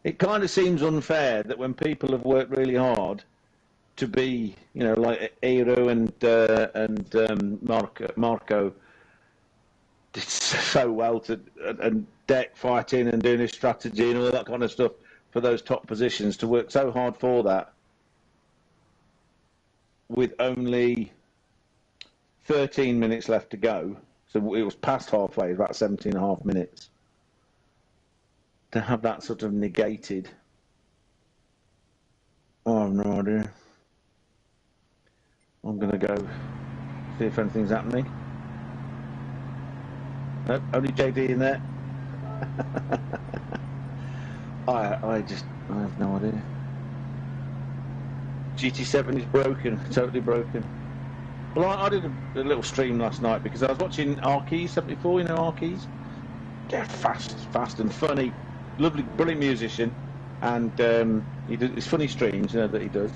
It kind of seems unfair that when people have worked really hard to be, you know, like Aero and Marco did so well and Deck fighting and doing his strategy and all that kind of stuff for those top positions, to work so hard for that with only 13 minutes left to go. So it was past halfway, about 17 and a half minutes. To have that sort of negated. Oh, I have no idea. I'm going to go See if anything's happening. Nope, only JD in there. I have no idea. GT7 is broken, totally broken. Well, I did a little stream last night because I was watching Arkeys 74, you know Arkeys? Yeah, fast and funny. Lovely, brilliant musician. And he does his funny streams, you know, that he does.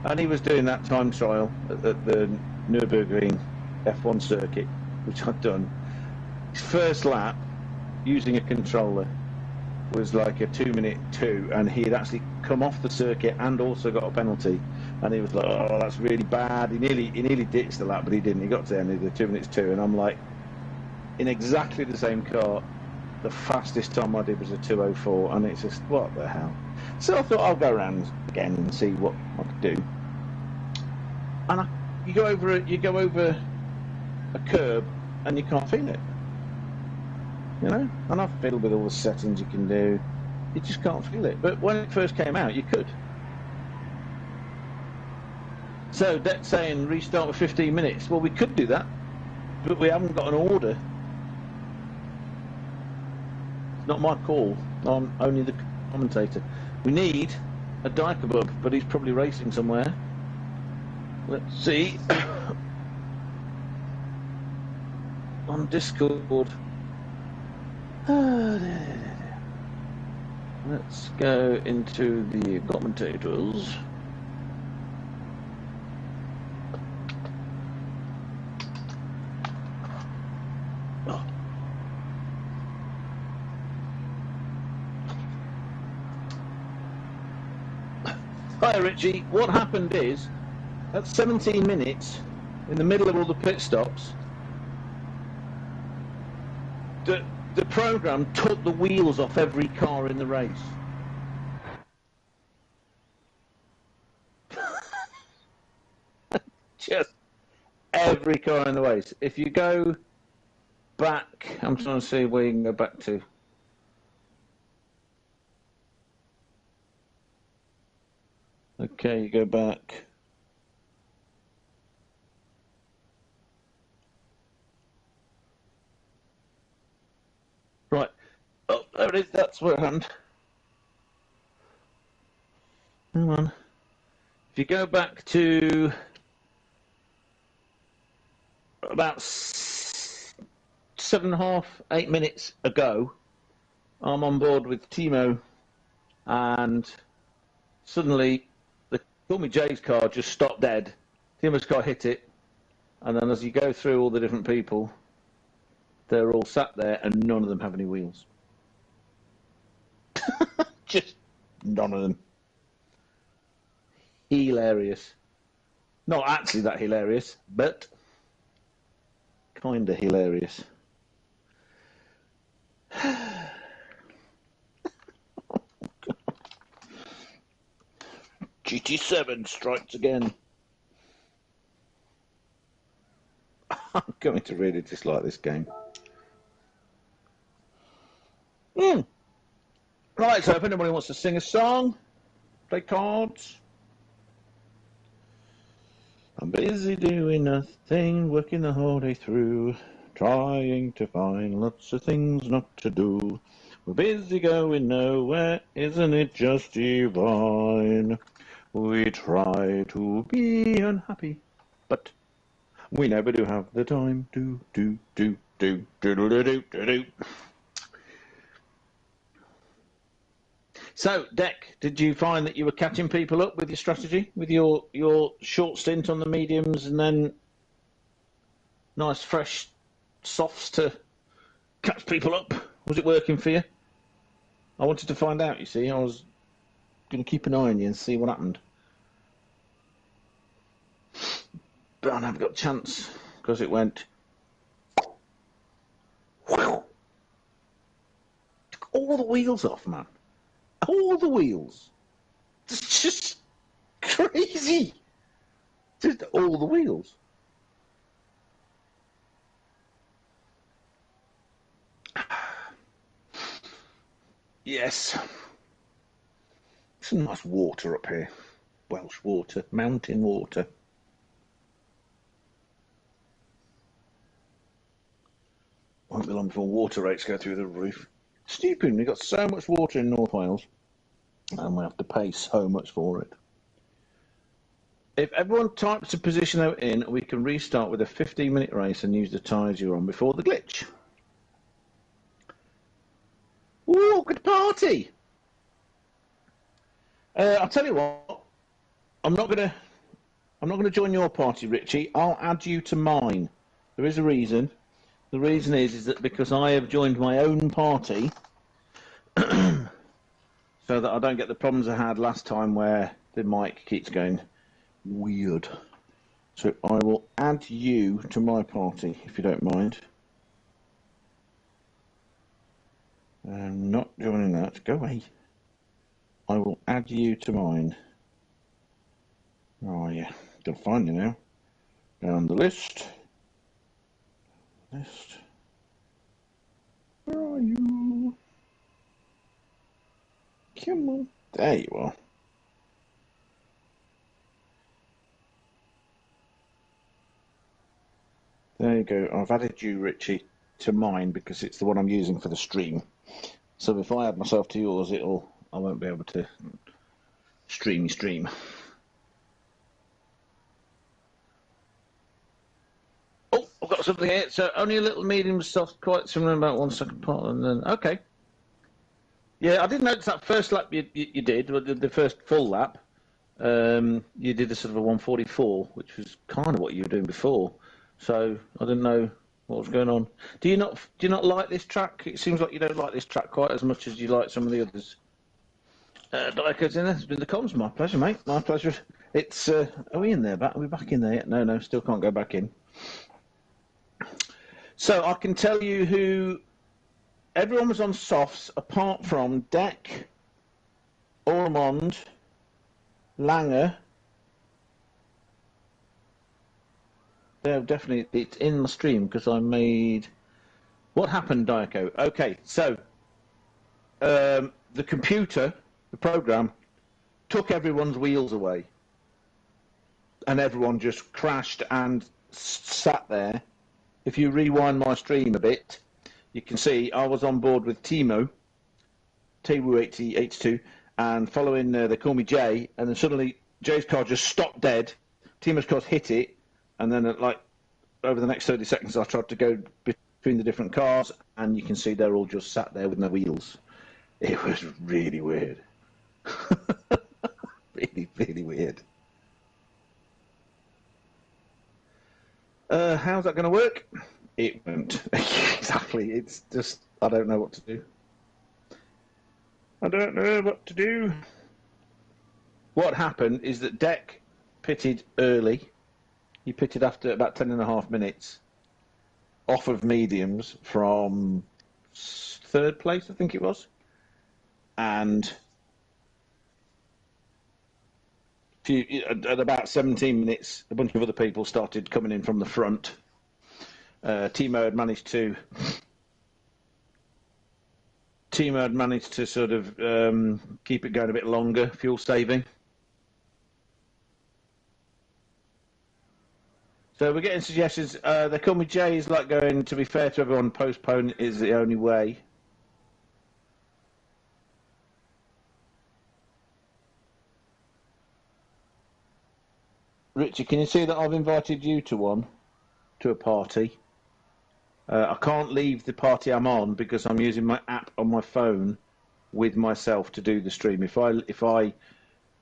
And he was doing that time trial at the Nürburgring F1 circuit, which I'd done. His first lap, using a controller, was like a 2-minute 2, and he had actually come off the circuit and also got a penalty. And he was like, "Oh, that's really bad." He nearly ditched the lap, but he didn't. He got to the end of the 2 minutes 2, and I'm like, in exactly the same car, the fastest time I did was a 2:04, and it's just, what the hell? So I thought I'll go around again and see what I could do. And you go over a curb, and you can't feel it. You know, and I've fiddled with all the settings you can do. You just can't feel it. But when it first came out, you could. So that's saying restart with 15 minutes. Well, we could do that, but we haven't got an order. It's not my call. I'm only the commentator. We need a Diakobub, but he's probably racing somewhere. Let's see. On Discord. Let's go into the commentators. Oh. Hi Richie, what happened is, at 17 minutes, in the middle of all the pit stops, the program took the wheels off every car in the race. Just every car in the race. If you go back, I'm trying to see where you can go back to. Okay, you go back. Right. Oh, there it is. That's where it happened. Hang on. If you go back to about 7.5, 8 minutes ago, I'm on board with Timo, and suddenly the Call Me Jay's car just stopped dead. Timo's car hit it, and then as you go through all the different people, they're all sat there, and none of them have any wheels. Just none of them. Hilarious. Not actually that hilarious, but kinda hilarious. GT7 strikes again. I'm going to really dislike this game. Right, so if anybody wants to sing a song, play cards. I'm busy doing nothing, working the whole day through, trying to find lots of things not to do. We're busy going nowhere, isn't it just divine? We try to be unhappy, but we never do have the time to do. So, Deck, did you find that you were catching people up with your strategy, with your short stint on the mediums and then nice fresh softs to catch people up? Was it working for you? I wanted to find out, you see. I was going to keep an eye on you and see what happened. But I never got a chance because it went... Took all the wheels off, man. All the wheels. It's just crazy. Just all the wheels. Yes. Some nice water up here. Welsh water, mountain water. be long before water rates go through the roof. Stupid, we've got so much water in North Wales, and we have to pay so much for it. If everyone types a position out in, we can restart with a 15-minute race and use the tyres you're on before the glitch. Ooh, good party! I'll tell you what, I'm not gonna join your party, Richie. I'll add you to mine. There is a reason. The reason is that because I have joined my own party, so that I don't get the problems I had last time where the mic keeps going weird. So I will add you to my party, if you don't mind. I'm not joining that. Go away. I will add you to mine. Oh yeah, gotta find you now. Down the list. Where are you? Come on. There you are. There you go. I've added you, Richie, to mine because it's the one I'm using for the stream. So if I add myself to yours, I won't be able to stream. Oh, I've got something here. So only a little medium soft, quite similar, about 1 second apart, and then okay. Yeah, I did notice that first lap you did, the first full lap. You did a sort of a 144, which was kind of what you were doing before. So I didn't know what was going on. Do you not like this track? It seems like you don't like this track quite as much as you like some of the others. Diakobub's in there. It's been the comms. My pleasure, mate. My pleasure. It's are we in there? Are we back in there yet? No, still can't go back in. So I can tell you who everyone was on softs apart from Deck, Ormond, Langer. Yeah, definitely. It's in my stream because I made. What happened, Diaco? Okay, so the computer, the program, took everyone's wheels away, and everyone just crashed and sat there. If you rewind my stream a bit, you can see I was on board with Timo, Timo82, and following they call me Jay, and then suddenly Jay's car just stopped dead. Timo's car hit it. And then, over the next 30 seconds, I tried to go between the different cars, and you can see they're all just sat there with no wheels. It was really weird. really weird. How's that going to work? It won't. Exactly. It's just, I don't know what to do. What happened is that Deck pitted early. He pitted after about 10.5 minutes off of mediums from third place, I think it was. And at about 17 minutes, a bunch of other people started coming in from the front. Timo had managed to sort of keep it going a bit longer, fuel saving. So we're getting suggestions. They call me Jay is like going, to be fair to everyone, postpone is the only way. Richie, can you see that I've invited you to a party? I can't leave the party I'm on because I'm using my app on my phone with myself to do the stream. If I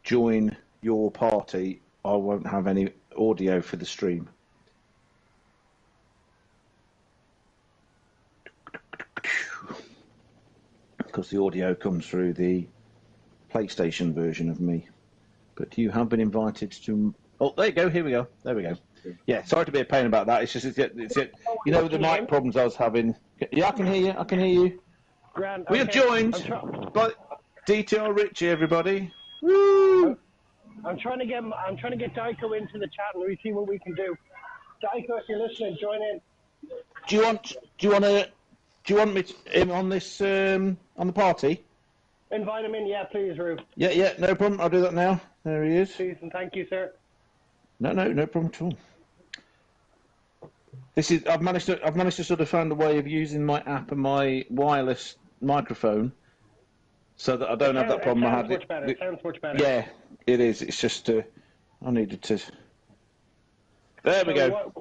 join your party, I won't have any audio for the stream. Because the audio comes through the PlayStation version of me. But you have been invited to... Oh, there you go. Here we go. There we go. Yeah, sorry to be a pain about that. It's just, you know, the mic problems I was having. Yeah, I can hear you. I can hear you. Grand, we are joined by DTR Richie, everybody. Woo! I'm trying to get Daiko into the chat and we see what we can do. Daiko, if you're listening, join in. Do you want me in on this on the party? Invite him in, yeah, please, Rube. Yeah, no problem. I'll do that now. There he is. Please and thank you, sir. No problem at all. I've managed to sort of find a way of using my app and my wireless microphone, so that I don't have that problem. It sounds much better. Yeah, it is. It's just I needed to. There we go.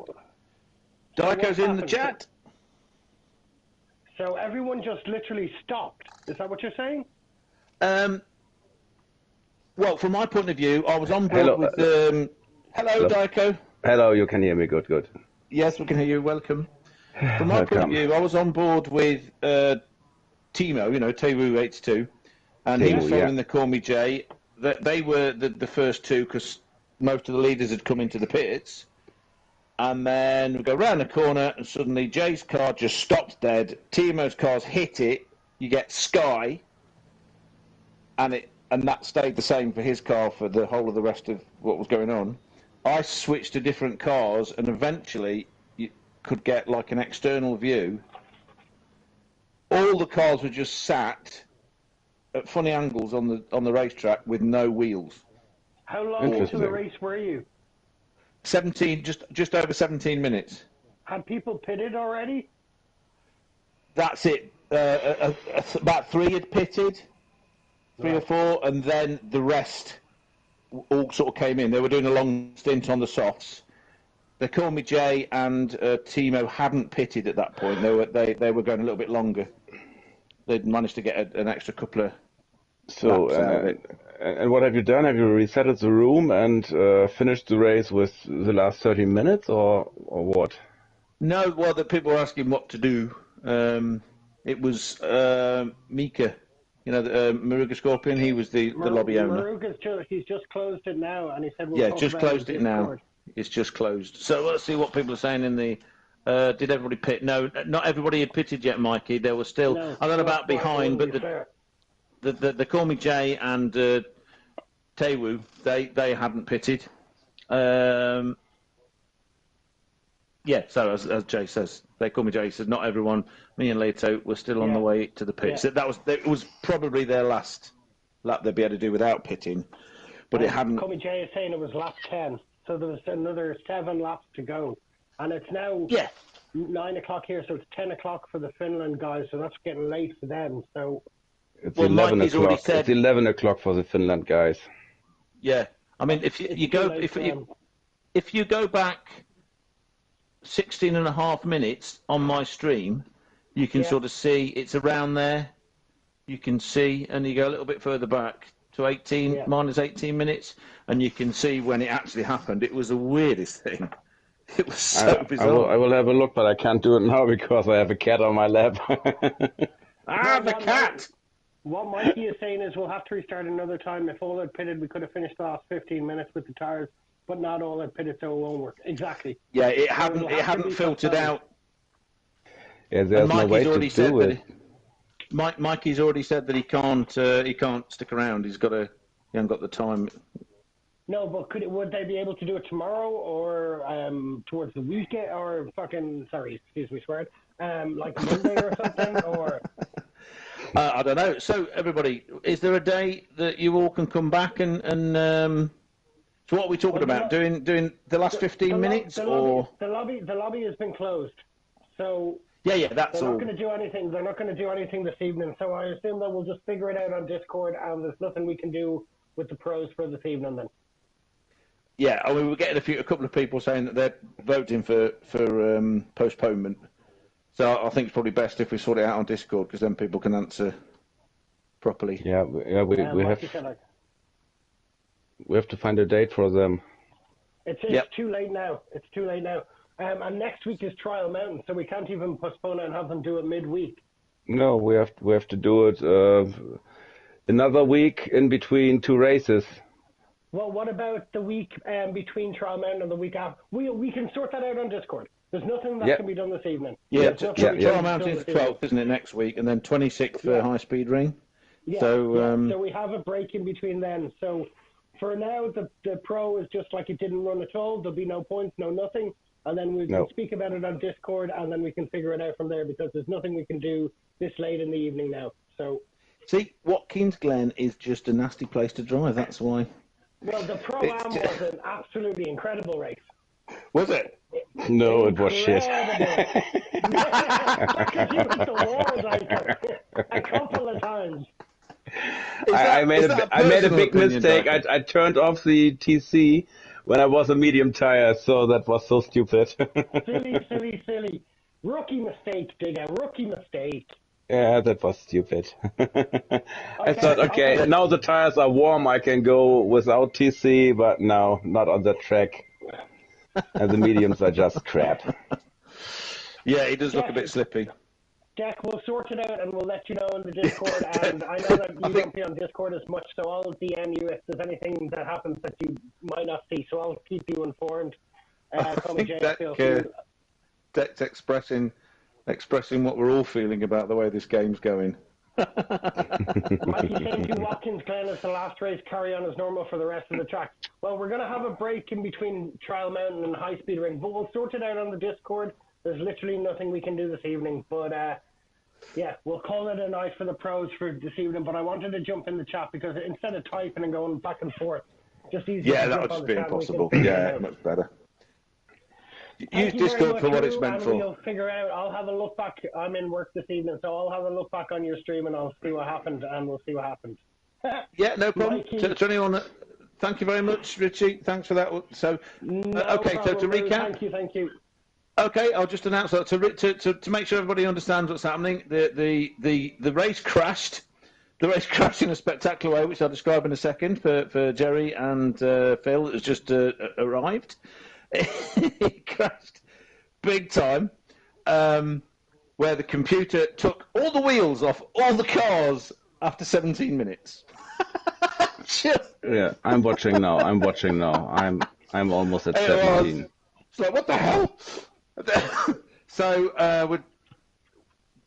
Diako's in the chat. So everyone just literally stopped. Is that what you're saying? Well, from my point of view, I was on board with. Hello, Diako. Hello, you can hear me. Good. Yes, we can hear you. Welcome. From my point of view, I was on board with Timo, Tewu82, and he was following the Call Me Jay. They were the first two because most of the leaders had come into the pits. And then we go round the corner, and suddenly Jay's car just stops dead. Timo's car's hit it. You get Sky, and that stayed the same for his car for the whole of the rest of what was going on. I switched to different cars, and eventually you could get like an external view. All the cars were just sat at funny angles on the racetrack with no wheels. How long into the race were you? 17, just over 17 minutes. Had people pitted already? That's it. About 3 had pitted, 3 or 4, and then the rest all sort of came in. They were doing a long stint on the softs. They called me Jay and Timo hadn't pitted at that point. They were going a little bit longer. They'd managed to get an extra couple of. So, and what have you done? Have you resetted the room and finished the race with the last 30 minutes, or what? No, well, the people were asking what to do. It was Mika, Maruga Scorpion. He was the lobby owner. He's just closed it now, and he said just closed it now. It's just closed. So let's see what people are saying in the. Did everybody pit? No, not everybody had pitted yet, Mikey. There was still. I don't know about behind, but the Call Me Jay and Tewu, they hadn't pitted. So as Jay says, they Call Me Jay says not everyone. Me and Leto were still on the way to the pits. Yeah. It was probably their last lap they'd be able to do without pitting, but it hadn't. Call Me Jay is saying it was lap 10, so there was another 7 laps to go, and it's now 9 o'clock here, so it's 10 o'clock for the Finland guys, so that's getting late for them. So. It's 11 o'clock. It's 11 o'clock for the Finland guys. Yeah, I mean, if you go back 16 and a half minutes on my stream, you can sort of see it's around there. You can see, and you go a little bit further back to 18 minus 18 minutes, and you can see when it actually happened. It was the weirdest thing. It was so bizarre. I will have a look, but I can't do it now because I have a cat on my lap. The cat! What Mikey is saying is we'll have to restart another time. If all had pitted, we could have finished the last 15 minutes with the tires, but not all had pitted, so it won't work. Exactly. Yeah, it hadn't filtered out. Yeah, there's no way to do it. Mikey's already said that he can't stick around. He hasn't got the time. No, but would they be able to do it tomorrow or towards the weekend or excuse me, swear, like Monday or something or? I don't know. So, everybody, is there a day that you all can come back and so what are we talking about? Doing the last 15 minutes, or the lobby has been closed. So that's they're all. not going to do anything. They're not going to do anything this evening. So I assume that we'll just figure it out on Discord, and there's nothing we can do with the pros for this evening then. Yeah, I mean, we're getting a couple of people saying that they're voting for postponement. So I think it's probably best if we sort it out on Discord because then people can answer properly. Yeah, we have to find a date for them. It's too late now. It's too late now. And next week is Trial Mountain, so we can't even postpone it and have them do it midweek. No, we have to do it another week in between 2 races. Well, what about the week between Trial Mountain and the week after? We can sort that out on Discord. There's nothing that can be done this evening. Trial Mountain is 12th, isn't it, next week? And then 26th for High Speed Ring. Yeah, so we have a break in between then. So for now, the Pro is just like it didn't run at all. There'll be no points, no nothing. And then we can speak about it on Discord, and then we can figure it out from there because there's nothing we can do this late in the evening now. So see, Watkins Glen is just a nasty place to drive. That's why. Well, the Pro-Am was an absolutely incredible race. Was it? No, it was shit. Because you went to war, a couple of times. I made a big mistake. I turned off the TC when I was a medium tire, so that was so stupid. Silly. Rookie mistake, Digger. Rookie mistake. Yeah, that was stupid. I thought, okay, now the tires are warm, I can go without TC, but no, not on that track. And the mediums are just crap. Yeah, it does look a bit slippy. Jack, we'll sort it out and we'll let you know in the Discord. And I know that you don't be on Discord as much, so I'll DM you if there's anything that happens that you might not see. So I'll keep you informed. I think Deck's expressing what we're all feeling about the way this game's going. Mikey saying to Watkins Glen as the last race, carry on as normal for the rest of the track. Well, we're going to have a break in between Trial Mountain and High Speed Ring, but we'll sort it out on the Discord. There's literally nothing we can do this evening, but yeah, we'll call it a night for the pros for this evening. But I wanted to jump in the chat because instead of typing and going back and forth, just easier. Yeah, that would just be impossible. Yeah, much better. Use Discord for what it's meant for. We'll figure out. I'll have a look back. I'm in work this evening, so I'll have a look back on your stream and I'll see what happened, and we'll see what happens. Yeah, no problem. To anyone, thank you very much, Richie. Thanks for that. So, okay, problem, so to recap. Thank you. Okay, I'll just announce that to make sure everybody understands what's happening. The race crashed. The race crashed in a spectacular way, which I'll describe in a second for Jerry and Phil, that has just arrived. It crashed big time, where the computer took all the wheels off all the cars after 17 minutes. Yeah, I'm watching now. I'm almost at 17. It's like, what the hell? So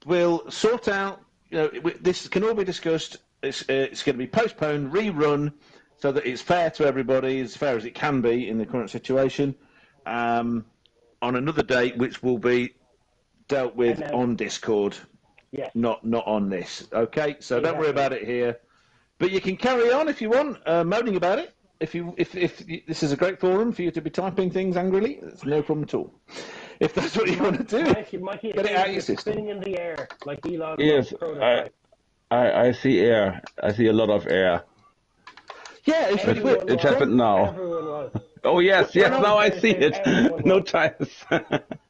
we'll sort out. This can all be discussed. It's going to be postponed, rerun, so that it's fair to everybody, as fair as it can be in the current situation. On another date, which will be dealt with on Discord, not on this. Okay, so don't worry about it here, but you can carry on if you want, moaning about it. If this is a great forum for you to be typing things angrily, it's no problem at all. If that's what you want to do, Mikey, get it out of your system. Spinning in the air like Elon. Yes, I see air. I see a lot of air. Yeah, it happened now. Oh yes, now I see it. No tires.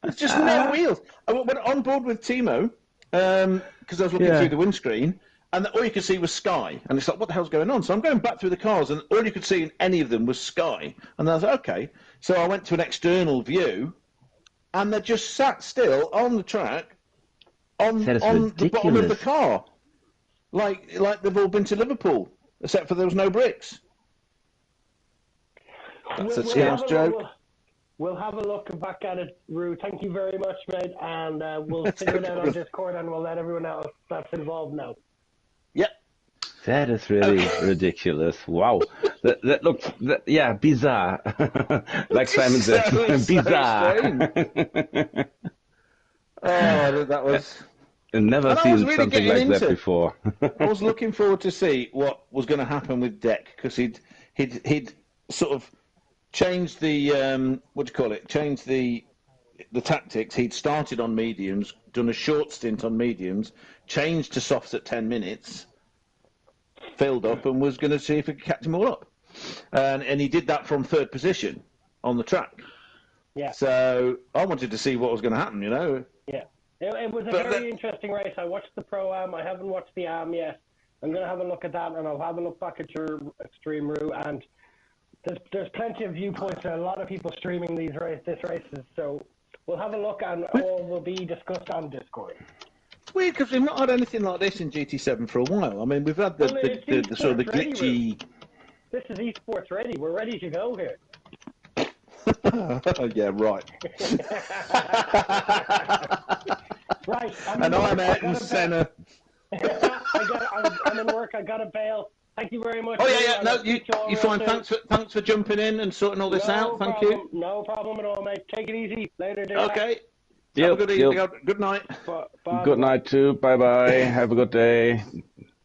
It's just no wheels. I went on board with Timo because I was looking through the windscreen, and all you could see was sky. And it's like, what the hell's going on? So I'm going back through the cars, and all you could see in any of them was sky. And I was like, okay. So I went to an external view, and they just sat still on the track, on the bottom of the car, like they've all been to Liverpool, except for there was no bricks. That's a Scouse joke. We'll have a look back at it, Rue. Thank you very much, mate, and we'll figure it out on Discord, and we'll let everyone else that's involved know. Yep. That is really ridiculous. Wow. That looks, bizarre. Like Simon said, bizarre. Oh, that was... I've never seen something like that before. I was looking forward to see what was going to happen with Deck, because he'd sort of changed the changed the tactics. He'd started on mediums, done a short stint on mediums, changed to softs at 10 minutes, filled up, and was going to see if he could catch them all up. And he did that from third position on the track. Yeah. So I wanted to see what was going to happen, Yeah. It was a very interesting race. I watched the Pro-Am. I haven't watched the Am yet. I'm going to have a look at that, and I'll have a look back at your stream, Rue. And there's plenty of viewpoints. A lot of people streaming these races. So we'll have a look, and all will be discussed on Discord. It's weird because we've not had anything like this in GT7 for a while. I mean, we've had the sort of the glitchy. This is esports ready. We're ready to go here. Yeah, right. Right. And I'm Ayrton Senna. I'm in work. I got to bail. Thank you very much. Oh yeah. No, you fine. Thanks for jumping in and sorting all this out. Thank you. No problem at all, mate. Take it easy. Later, dear. Okay. Have a good evening. Good night. Bye. Good night too. Bye bye. Have a good day.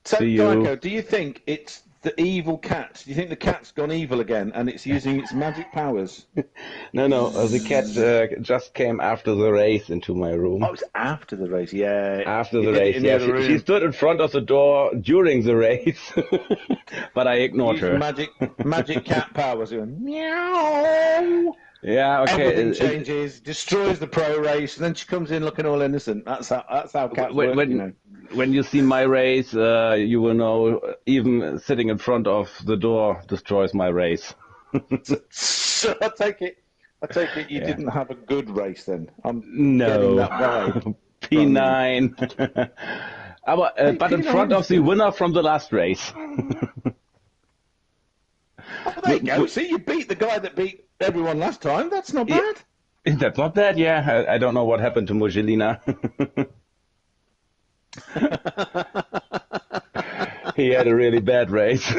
So, See you. Diako, do you think it's the evil cat. Do you think the cat's gone evil again and it's using its magic powers? No, the cat just came after the race into my room. Oh, it's after the race, yeah. After the race, yeah. She stood in front of the door during the race, but I ignored her. Magic cat powers. Going, meow. Yeah, okay. Everything changes, destroys the pro race, and then she comes in looking all innocent. That's how cats work, you know. When you see my race, you will know even sitting in front of the door destroys my race. So I take it you didn't have a good race then. No. That vibe. P9. But in front of the winner from the last race. Oh, there you go. See, you beat the guy that beat everyone last time. That's not bad. That's not bad, yeah. I don't know what happened to Mugelina. He had a really bad race.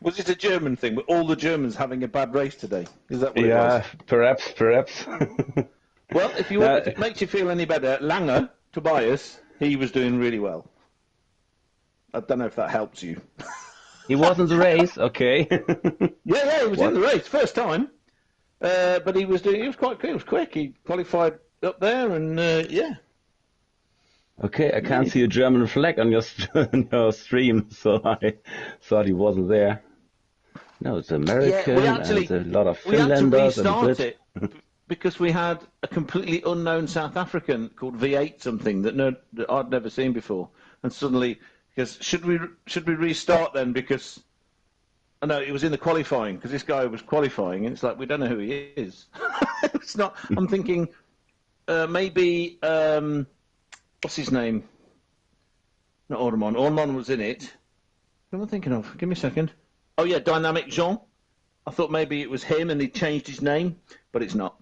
Was it a German thing? Were all the Germans having a bad race today? Is that what it was? Perhaps. Well, if it makes you feel any better, Langer, Tobias, he was doing really well. I don't know if that helps you. He was in the race, okay. Yeah, he was in the race, first time. But he was quite quick. He was quick. He qualified up there, and yeah. Okay, I can't see a German flag on your stream, so I thought he wasn't there. No, it's American, and a lot of Finlanders. We had to restart it because we had a completely unknown South African called V8 something that I'd never seen before, and suddenly, because should we restart then? Because I know it was in the qualifying because this guy was qualifying, and it's like we don't know who he is. It's not. I'm thinking maybe. What's his name? Not Ormond. Ormond was in it. Who am I thinking of? Give me a second. Oh, yeah, Dynamic Jean. I thought maybe it was him and he changed his name, but it's not.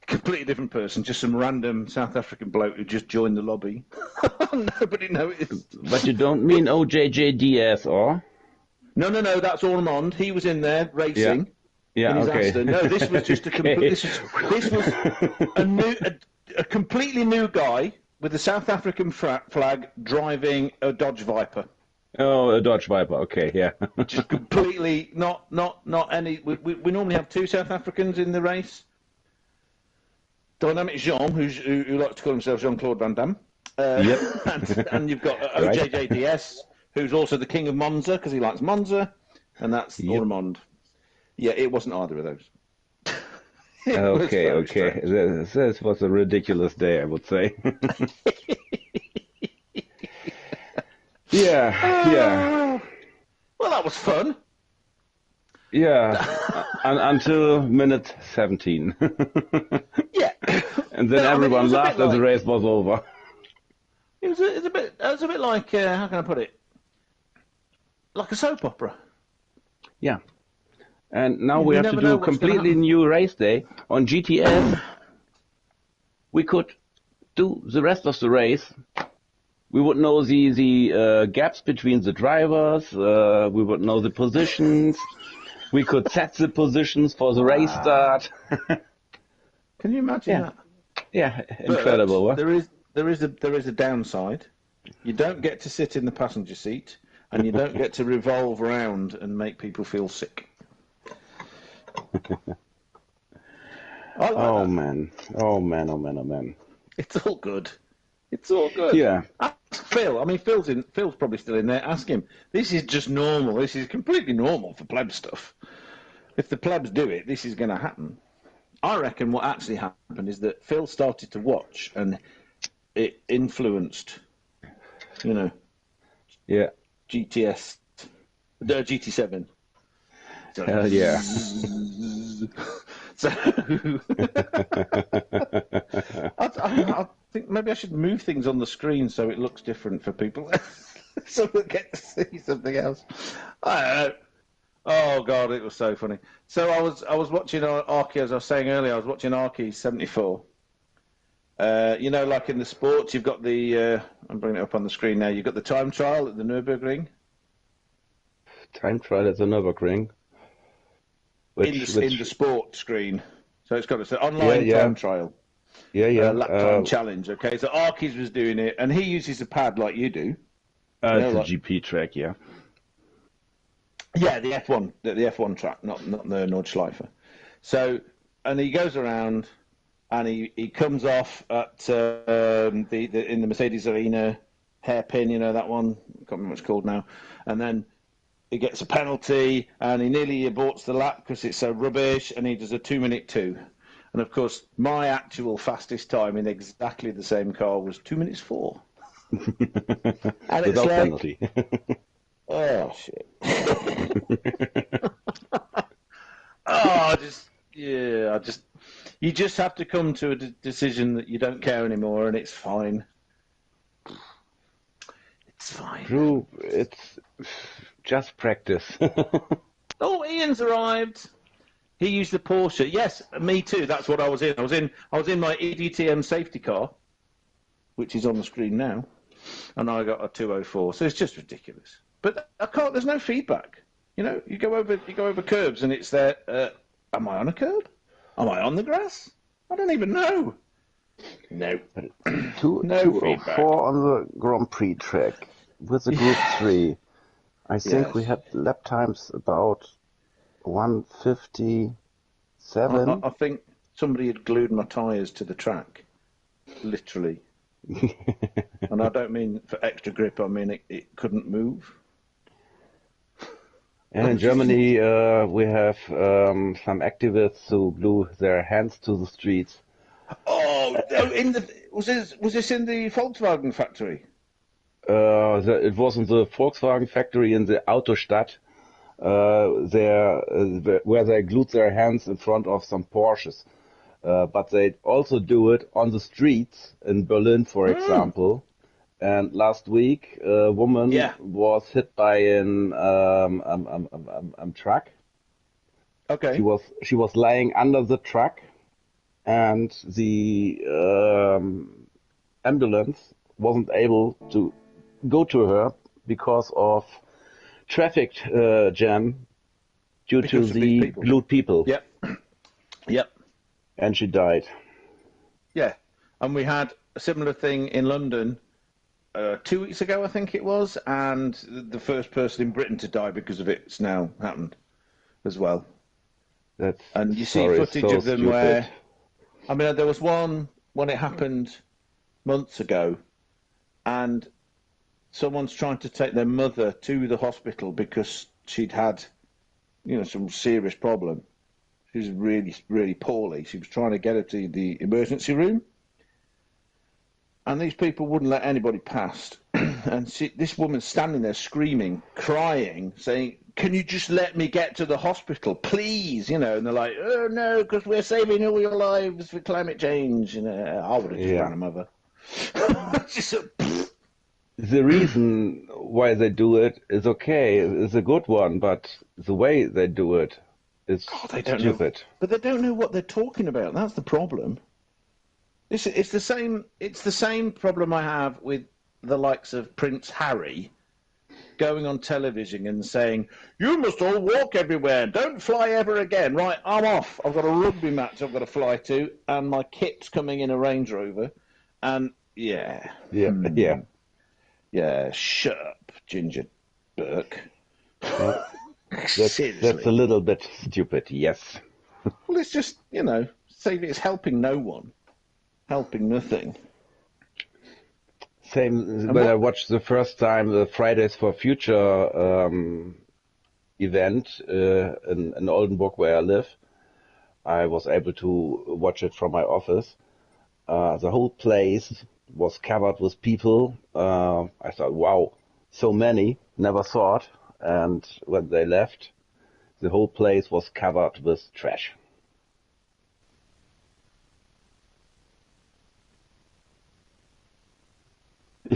A completely different person, just some random South African bloke who just joined the lobby. Nobody noticed. But you don't mean OJJDS, or? No, that's Ormond. He was in there racing. Yeah, in his okay. Aston. No, this was just a complete. This was a completely new guy with the South African flag driving a Dodge Viper. Oh, a Dodge Viper. Okay, yeah. Just completely not any. We normally have two South Africans in the race. Dynamic Jean, who likes to call himself Jean-Claude Van Damme. Yep. and you've got OJJDS, who's also the king of Monza because he likes Monza, and that's Ormond. Yeah, it wasn't either of those. Okay. This was a ridiculous day, I would say. Yeah. Well, that was fun. Yeah, until minute 17. Yeah. And then everyone laughed and the race was over. It was a bit like, how can I put it? Like a soap opera. Yeah. And now we have to do a completely new race day. On GTS, we could do the rest of the race. We would know the gaps between the drivers. We would know the positions. We could set the positions for the race start. Can you imagine that? Yeah, incredible. But there is a downside. You don't get to sit in the passenger seat, and you don't get to revolve around and make people feel sick. Oh man. It's all good. Yeah. Ask Phil. I mean, Phil's probably still in there. Ask him. This is just normal. This is completely normal for pleb stuff. If the plebs do it, this is going to happen. I reckon what actually happened is that Phil started to watch, and it influenced, Yeah. GT7. Hell yeah. So I think maybe I should move things on the screen so it looks different for people, so we'll get to see something else. I don't know. Oh God, it was so funny. So I was watching Arky, as I was saying earlier. I was watching Arky 74. Like in the sports, you've got the. I'm bringing it up on the screen now. You've got the time trial at the Nürburgring. Time trial at the Nürburgring. In the sport screen, so it's got an online time trial. Lap time challenge. Okay, so Arky's was doing it, and he uses a pad like you do. It's a GP track, yeah. Yeah, the F1 track, not the Nordschleife. So, and he goes around, and he comes off at in the Mercedes Arena hairpin, that one. I can't remember what it's called now. And then he gets a penalty, and he nearly aborts the lap because it's so rubbish, and he does a 2-minute 2. And of course, my actual fastest time in exactly the same car was 2 minutes 4. And without penalty. Oh shit! Oh, you just have to come to a decision that you don't care anymore, and it's fine. It's fine. Drew, it's just practice. Oh, Ian's arrived. He used the Porsche. Yes, me too. That's what I was in. I was in my eDTM safety car, which is on the screen now, and I got a 204. So it's just ridiculous. But I can't. There's no feedback. You go over curbs, and it's there. Am I on a curb? Am I on the grass? I don't even know. No. No feedback. 204 on the Grand Prix track with the Group 3. I think we had lap times about 1:57. I think somebody had glued my tyres to the track, literally. And I don't mean for extra grip. I mean it couldn't move. And in Germany, we have some activists who blew their hands to the streets. Was this in the Volkswagen factory? It was in the Volkswagen factory in the Autostadt, where they glued their hands in front of some Porsches. But they also do it on the streets in Berlin, for example. And last week, a woman was hit by an truck. Okay. She was lying under the truck, and the ambulance wasn't able to go to her because of traffic jam due to the glued people. Yep. Yep. And she died. Yeah. And we had a similar thing in London 2 weeks ago, I think it was, and the first person in Britain to die because of it's now happened as well. And you see footage of them where, I mean, there was one when it happened months ago, and someone's trying to take their mother to the hospital because she'd had, some serious problem. She was really, really poorly. She was trying to get her to the emergency room. And these people wouldn't let anybody past. And this woman's standing there screaming, crying, saying, "Can you just let me get to the hospital, please?" And they're like, "Oh, no, because we're saving all your lives for climate change." I would have just ran them over. The reason why they do it is okay, is a good one, but the way they do it is stupid. But they don't know what they're talking about. That's the problem. It's the same problem I have with the likes of Prince Harry going on television and saying, "You must all walk everywhere. Don't fly ever again." Right, I'm off. I've got a rugby match I've got to fly to, and my kit's coming in a Range Rover. And yeah, shut up, Ginger Burke. That's a little bit stupid, yes. Well, it's just, it's helping no one. Helping nothing. Same when I watched the first time the Fridays for Future event in Oldenburg, where I live. I was able to watch it from my office. The whole place was covered with people. I thought, wow, so many, never thought. And when they left, the whole place was covered with trash.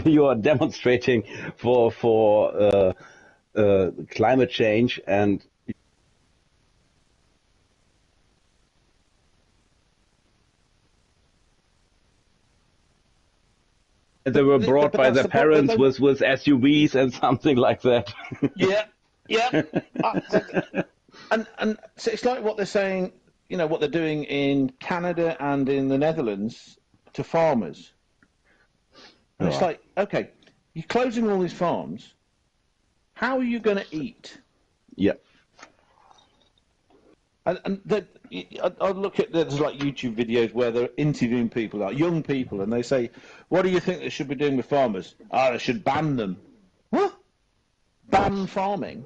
You are demonstrating for climate change, and they were brought by their parents with SUVs and something like that. Yeah. And so it's like what they're saying, what they're doing in Canada and in the Netherlands to farmers. And it's like, okay, you're closing all these farms. How are you going to eat? Yeah. And I look at there's like YouTube videos where they're interviewing people, like young people, and they say, "What do you think they should be doing with farmers?" "Ah, they should ban them." What? Ban farming?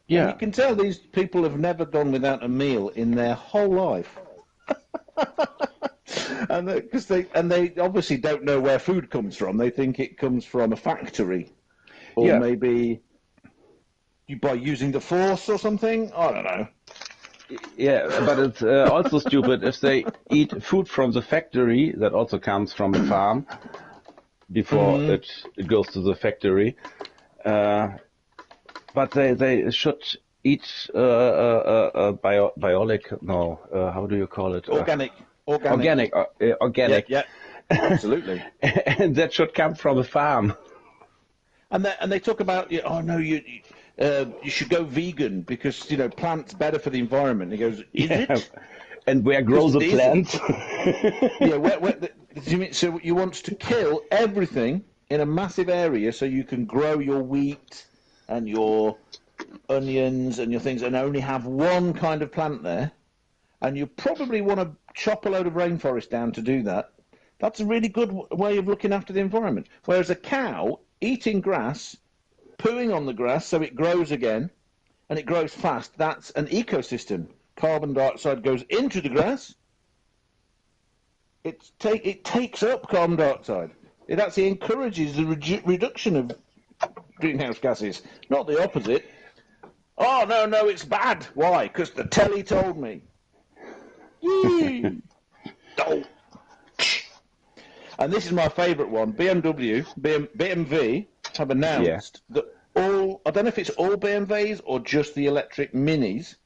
Yeah. And you can tell these people have never gone without a meal in their whole life. And because they obviously don't know where food comes from. They think it comes from a factory, or maybe by using the force or something. I don't know. Yeah, but it's also stupid if they eat food from the factory that also comes from the farm before it goes to the factory. But they should eat biolic. No, how do you call it? Organic. Organic. Yeah, absolutely. And that should come from a farm. And they talk about, oh no, you should go vegan because plants better for the environment. He goes, is it? And where grow the plants? Yeah, so you want to kill everything in a massive area so you can grow your wheat and your onions and your things, and only have one kind of plant there. And you probably want to chop a load of rainforest down to do that. That's a really good way of looking after the environment. Whereas a cow eating grass, pooing on the grass so it grows again, and it grows fast, that's an ecosystem. Carbon dioxide goes into the grass. It takes up carbon dioxide. It actually encourages the reduction of greenhouse gases, not the opposite. Oh, no, it's bad. Why? Because the telly told me. Oh. And this is my favourite one. BMW have announced that I don't know if it's all BMWs or just the electric minis,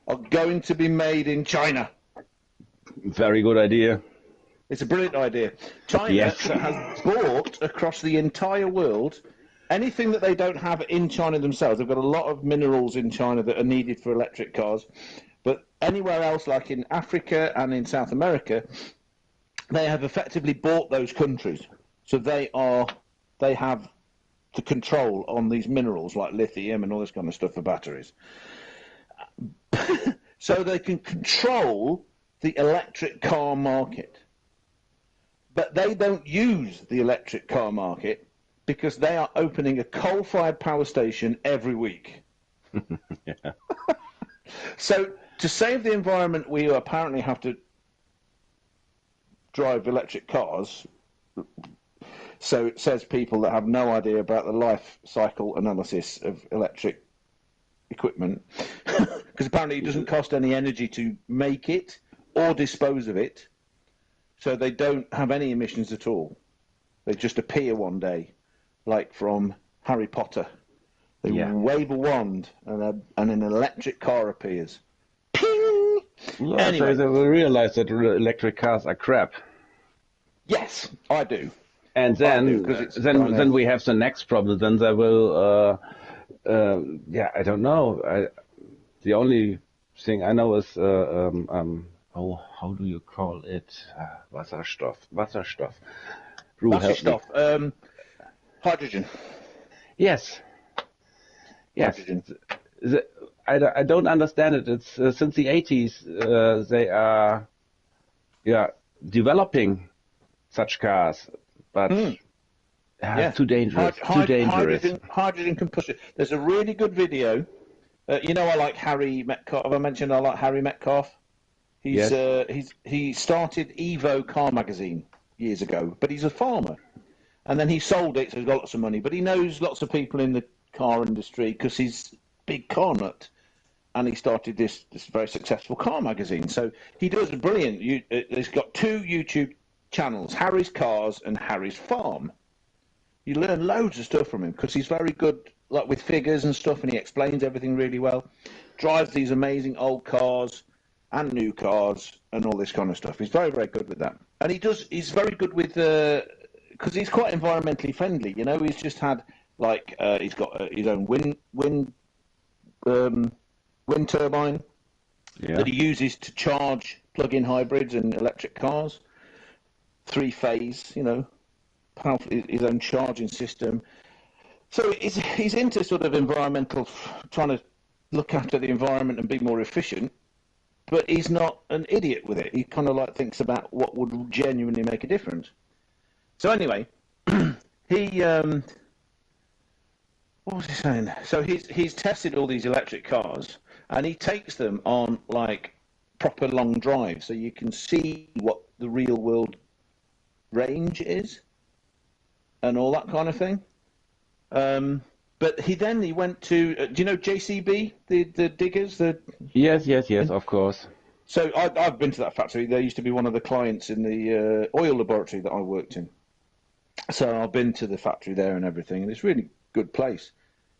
are going to be made in China. Very good idea. It's a brilliant idea. China has bought across the entire world anything that they don't have in China themselves. They've got a lot of minerals in China that are needed for electric cars. But anywhere else, like in Africa and in South America, they have effectively bought those countries. So they have the control on these minerals like lithium and all this kind of stuff for batteries. So they can control the electric car market. But they don't use the electric car market because they are opening a coal-fired power station every week. So to save the environment, we apparently have to drive electric cars. So it says people that have no idea about the life cycle analysis of electric equipment, because apparently it doesn't cost any energy to make it or dispose of it, so they don't have any emissions at all. They just appear one day, like from Harry Potter. They wave a wand and an electric car appears. Ping! Well, anyway, so they will realize that electric cars are crap. Yes, I do. And then we have the next problem. Then they will, I don't know. The only thing I know is, how do you call it? Wasserstoff. Wasserstoff. Hydrogen. Yes. Hydrogen. I don't understand it. It's since the 80s they are developing such cars, but too dangerous. Too dangerous. Hydrogen can push it. There's a really good video. I like Harry Metcalf. Have I mentioned I like Harry Metcalf? He started Evo Car Magazine years ago, but he's a farmer, and then he sold it, so he's got lots of money. But he knows lots of people in the car industry because he's a big car nut, and he started this very successful car magazine. So he does a brilliant. He's got 2 YouTube channels: Harry's Cars and Harry's Farm. You learn loads of stuff from him because he's very good, like with figures and stuff, and he explains everything really well. Drives these amazing old cars and new cars and all this kind of stuff. He's very, very good with that. And he's very good with, because he's quite environmentally friendly, he's just had, he's got his own wind turbine that he uses to charge plug-in hybrids and electric cars. 3-phase, powerful, his own charging system. So he's into sort of environmental, trying to look after the environment and be more efficient, but he's not an idiot with it. He kind of like thinks about what would genuinely make a difference. So anyway, he what was he saying? So he's tested all these electric cars, and he takes them on like proper long drives, so you can see what the real world range is, and all that kind of thing. But he went to, do you know JCB, the diggers? Yes, of course. So I've been to that factory. They used to be one of the clients in the oil laboratory that I worked in. So I've been to the factory there and everything, and it's a really good place.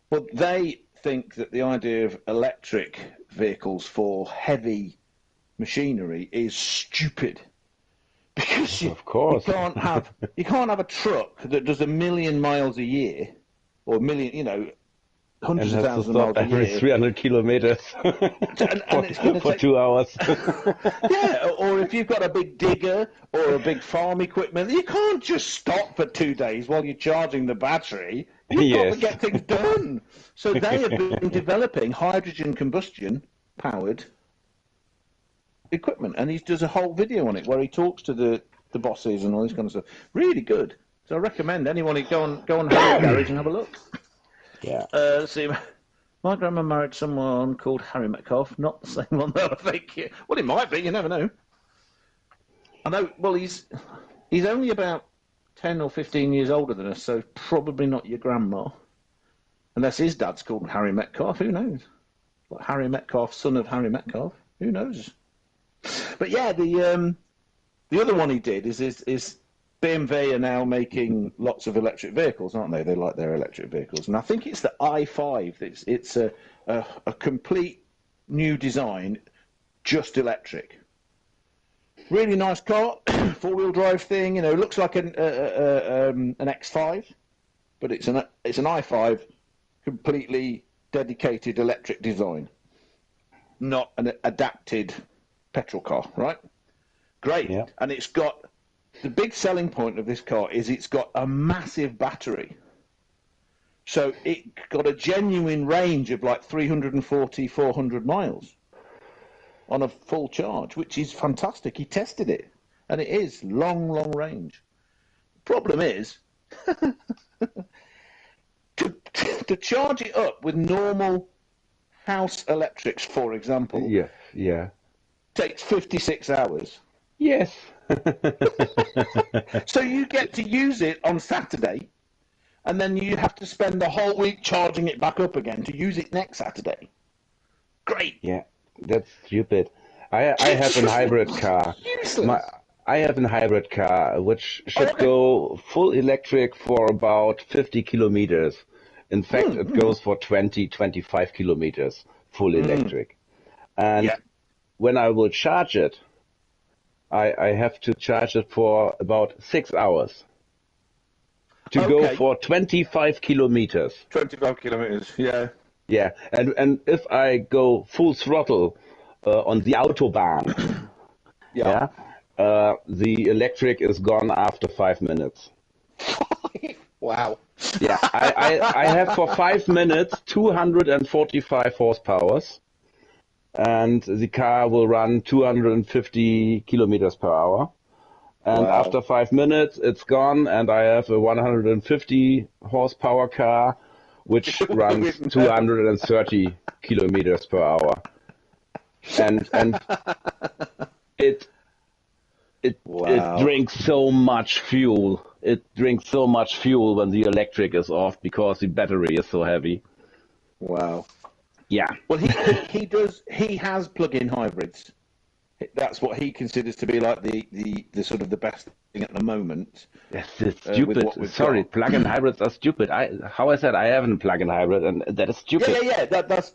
But they think that the idea of electric vehicles for heavy machinery is stupid. Because of course. you can't have a truck that does 1 million miles a year, or 1 million, hundreds of thousands of miles a year. Every 300 kilometers for 2 hours. Yeah, or if you've got a big digger or a big farm equipment, you can't just stop for 2 days while you're charging the battery. You've got to get things done. So they have been developing hydrogen combustion powered equipment, and he does a whole video on it where he talks to the bosses and all this kind of stuff. Really good. So I recommend anyone go on Harry Garage and have a look. Yeah. Let's see. My grandma married someone called Harry Metcalf. Not the same one, though, I think. Well, it might be. You never know. I know. Well, he's only about 10 or 15 years older than us, so probably not your grandma. Unless his dad's called Harry Metcalf. Who knows? Like Harry Metcalf, son of Harry Metcalf. Who knows? But yeah, the other one he did is BMW are now making lots of electric vehicles, aren't they? They like their electric vehicles, and I think it's the i5. It's a complete new design, just electric. Really nice car, 4-wheel drive thing. It looks like an X5, but it's an i5, completely dedicated electric design, not an adapted petrol car, right? Great. Yeah. And it's got, the big selling point of this car is it's got a massive battery. So it got a genuine range of like 340, 400 miles on a full charge, which is fantastic. He tested it, and it is long range. Problem is, to charge it up with normal house electrics, for example, yeah, takes 56 hours. Yes. So you get to use it on Saturday, and then you have to spend the whole week charging it back up again to use it next Saturday. Great. Yeah, that's stupid. I have a hybrid car. I have a hybrid car which should go full electric for about 50 kilometers. In fact, it goes for 25 kilometers full electric. And when I will charge it, I have to charge it for about 6 hours to go for 25 kilometers. 25 kilometers, yeah. Yeah, and if I go full throttle on the Autobahn, the electric is gone after 5 minutes. Wow. Yeah, I have for 5 minutes 245 horsepower. And the car will run 250 kilometers per hour. And after 5 minutes, it's gone, and I have a 150 horsepower car, which runs 230 kilometers per hour. And it drinks so much fuel. It drinks so much fuel when the electric is off because the battery is so heavy. Wow. Yeah. Well, he has plug-in hybrids. That's what he considers to be like the sort of the best thing at the moment. Yes, it's stupid. Sorry, plug-in hybrids are stupid. I said I have a plug-in hybrid, and that is stupid. Yeah. But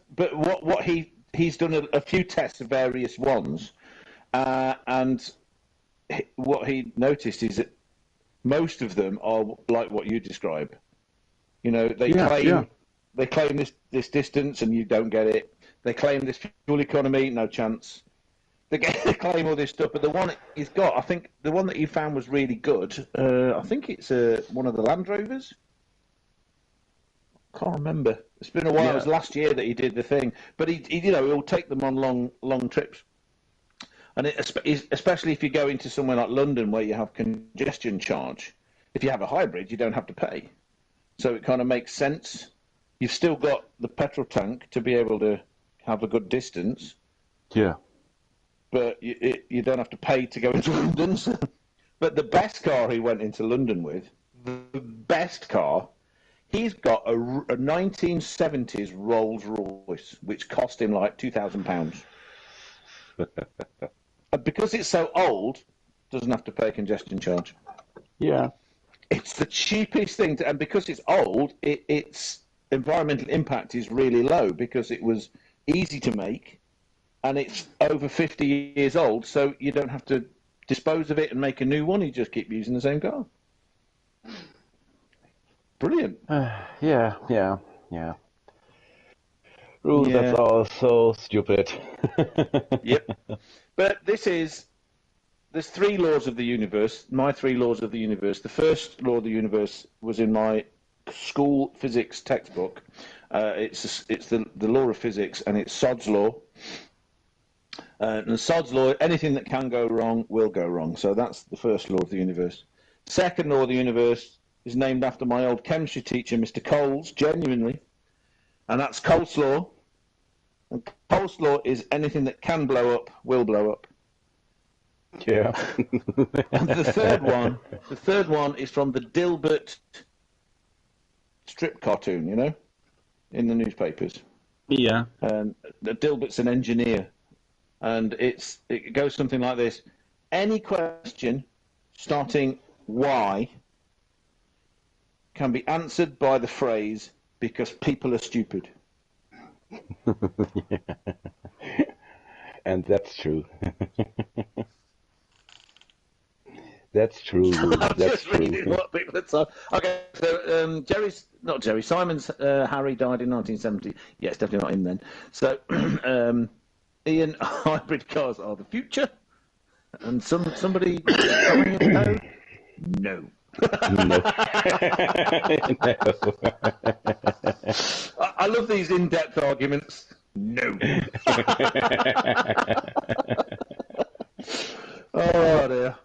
what he's done a few tests of various ones, and what he noticed is that most of them are like what you describe. They claim this distance and you don't get it. They claim this fuel economy, no chance. They claim all this stuff, but the one he's got, I think the one that he found was really good. I think it's one of the Land Rovers. Can't remember. It's been a while. Yeah. It was last year that he did the thing. But he'll take them on long trips. And especially if you go into somewhere like London where you have congestion charge. If you have a hybrid, you don't have to pay. So it kind of makes sense. You've still got the petrol tank to be able to have a good distance. Yeah. But you don't have to pay to go into London. But the best car he went into London with, the best car, he's got a 1970s Rolls Royce, which cost him like £2,000. Because it's so old, doesn't have to pay congestion charge. Yeah. It's the cheapest thing, and because it's old, its environmental impact is really low because it was easy to make, and it's over 50 years old, so you don't have to dispose of it and make a new one. You just keep using the same car. Brilliant. Yeah. Ooh, that's all so stupid. Yep. But there's 3 laws of the universe, my 3 laws of the universe. The first law of the universe was in my school physics textbook. It's the law of physics, and it's Sod's law. And Sod's law, anything that can go wrong will go wrong. So that's the first law of the universe. Second law of the universe is named after my old chemistry teacher, Mr. Coles, genuinely. And that's coleslaw. And coleslaw is anything that can blow up will blow up. Yeah. And the third one is from the Dilbert strip cartoon, in the newspapers. Yeah. And Dilbert's an engineer, and it goes something like this: any question starting why can be answered by the phrase "because people are stupid." Yeah. And that's true. That's true. That's true. What people are talking. Okay, so Simon's Harry died in 1970. Yeah, it's definitely not him then. So, Ian, hybrid cars are the future, and somebody going no. No. I love these in-depth arguments. No. Oh dear.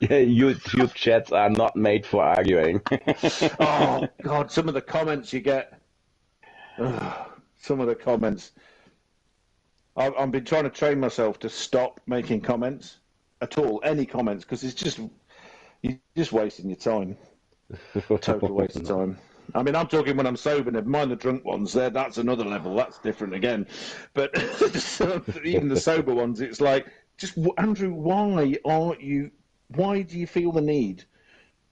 Yeah, YouTube chats are not made for arguing. Oh God, some of the comments you get. Some of the comments. I've been trying to train myself to stop making comments at all, any comments, because you're just wasting your time. Total waste of time. I mean, I'm talking when I'm sober. Never mind the drunk ones. That's another level. That's different again. But even the sober ones, it's like, just Andrew, why do you feel the need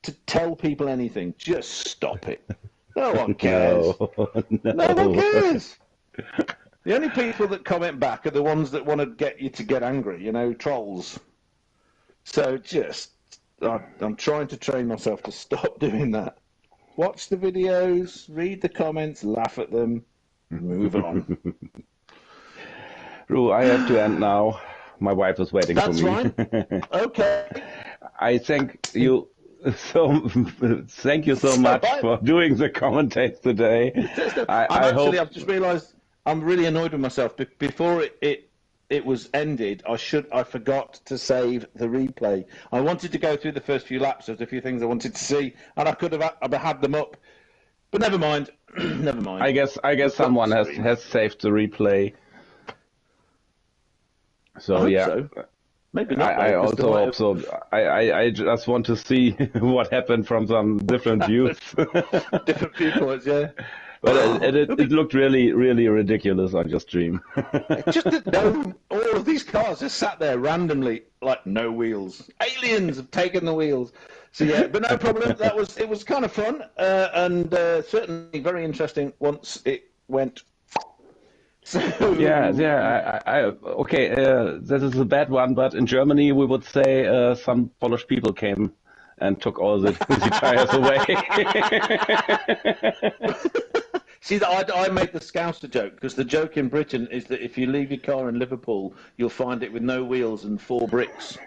to tell people anything? Just stop it. No one cares. No one cares. The only people that comment back are the ones that want to get you to get angry, trolls. So I'm trying to train myself to stop doing that. Watch the videos, read the comments, laugh at them, move on. Ru, I have to end now. My wife is waiting for me. That's fine. Okay. I thank you so much for doing the commentates today. I've just realised I'm really annoyed with myself. Before it was ended, I forgot to save the replay. I wanted to go through the first few laps. There's a few things I wanted to see, and I could have had them up. But never mind. Never mind. I guess someone has saved the replay. So yeah. So. Maybe not. I also hope so. I just want to see what happened from some different views. Different viewpoints, yeah. But it looked really, really ridiculous on your stream. Just all of these cars just sat there randomly, like no wheels. Aliens have taken the wheels. So yeah, but no problem. It was kind of fun and certainly very interesting once it went. So... Yeah. Okay, this is a bad one, but in Germany we would say some Polish people came and took all the tires away. See, I made the Scouser joke, because the joke in Britain is that if you leave your car in Liverpool, you'll find it with no wheels and 4 bricks.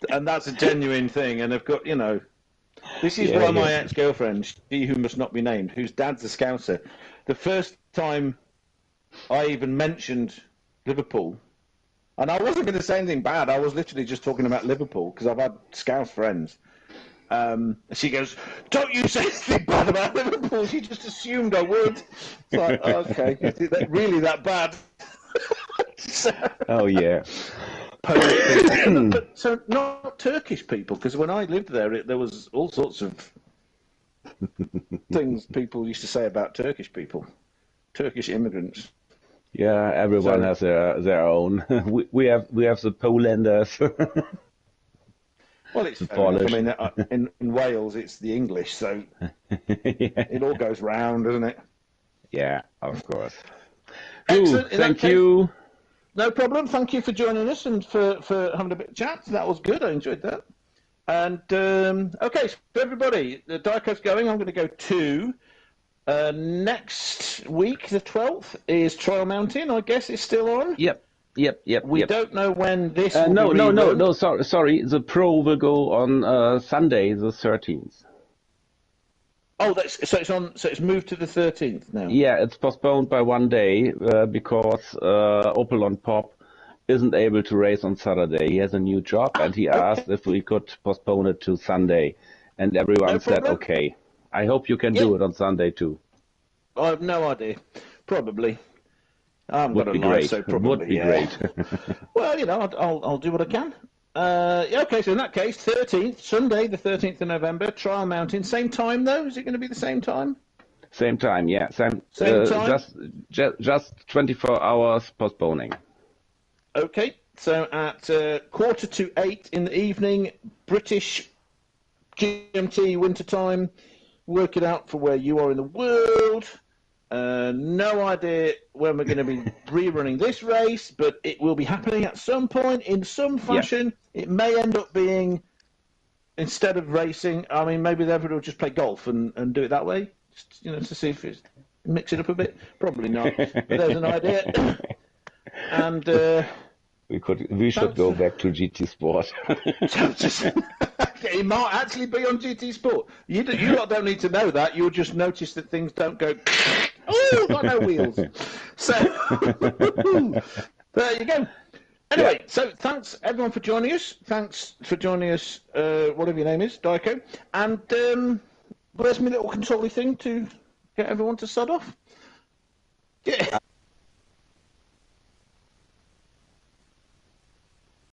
And that's a genuine thing, and I've got, This is why my ex-girlfriend, she who must not be named, whose dad's a Scouser, the first time I even mentioned Liverpool, and I wasn't going to say anything bad, I was literally just talking about Liverpool, because I've had Scouse friends. She goes, don't you say anything bad about Liverpool, she just assumed I would. It's like, okay, is it really that bad? So, oh, yeah. But, so not Turkish people, because when I lived there, there was all sorts of things people used to say about Turkish people, Turkish immigrants. Yeah, everyone has their own. we have the Polanders. Well, it's Polish. I mean, in Wales, it's the English, so it all goes round, doesn't it? Yeah, of course. Excellent. Thank you. No problem. Thank you for joining us and for having a bit of chat. That was good. I enjoyed that. And, okay, so everybody, the Diakobub's going. I'm going to go to next week, the 12th, is Trial Mountain. I guess it's still on. Yep. We don't know when this will No, sorry. The Pro will go on Sunday, the 13th. Oh, so it's moved to the 13th now. Yeah, it's postponed by 1 day because Opel on Pop isn't able to race on Saturday. He has a new job, and he asked if we could postpone it to Sunday, and everyone said okay. I hope you can do it on Sunday too. I have no idea. Probably. I haven't got a life, so probably. Would be great. Well, I'll do what I can. Okay, so in that case, 13th, Sunday, the 13th of November, Trial Mountain. Same time, though? Is it going to be the same time? Same time, yeah. Same time? Just 24 hours postponing. Okay, so at 7:45 in the evening, British GMT wintertime. Work it out for where you are in the world. No idea when we're going to be rerunning this race, but it will be happening at some point in some fashion. Yeah. It may end up being, instead of racing, I mean, maybe everybody will just play golf and do it that way, just, to see if it's mix it up a bit. Probably not, but there's an idea. And we should go back to GT Sport. It might actually be on GT Sport. You lot don't need to know that. You'll just notice that things don't go. Oh, got no wheels. So there you go. Anyway, so thanks everyone for joining us. Thanks for joining us, whatever your name is, Diako. And where's my little controlling thing to get everyone to sod off? Yeah.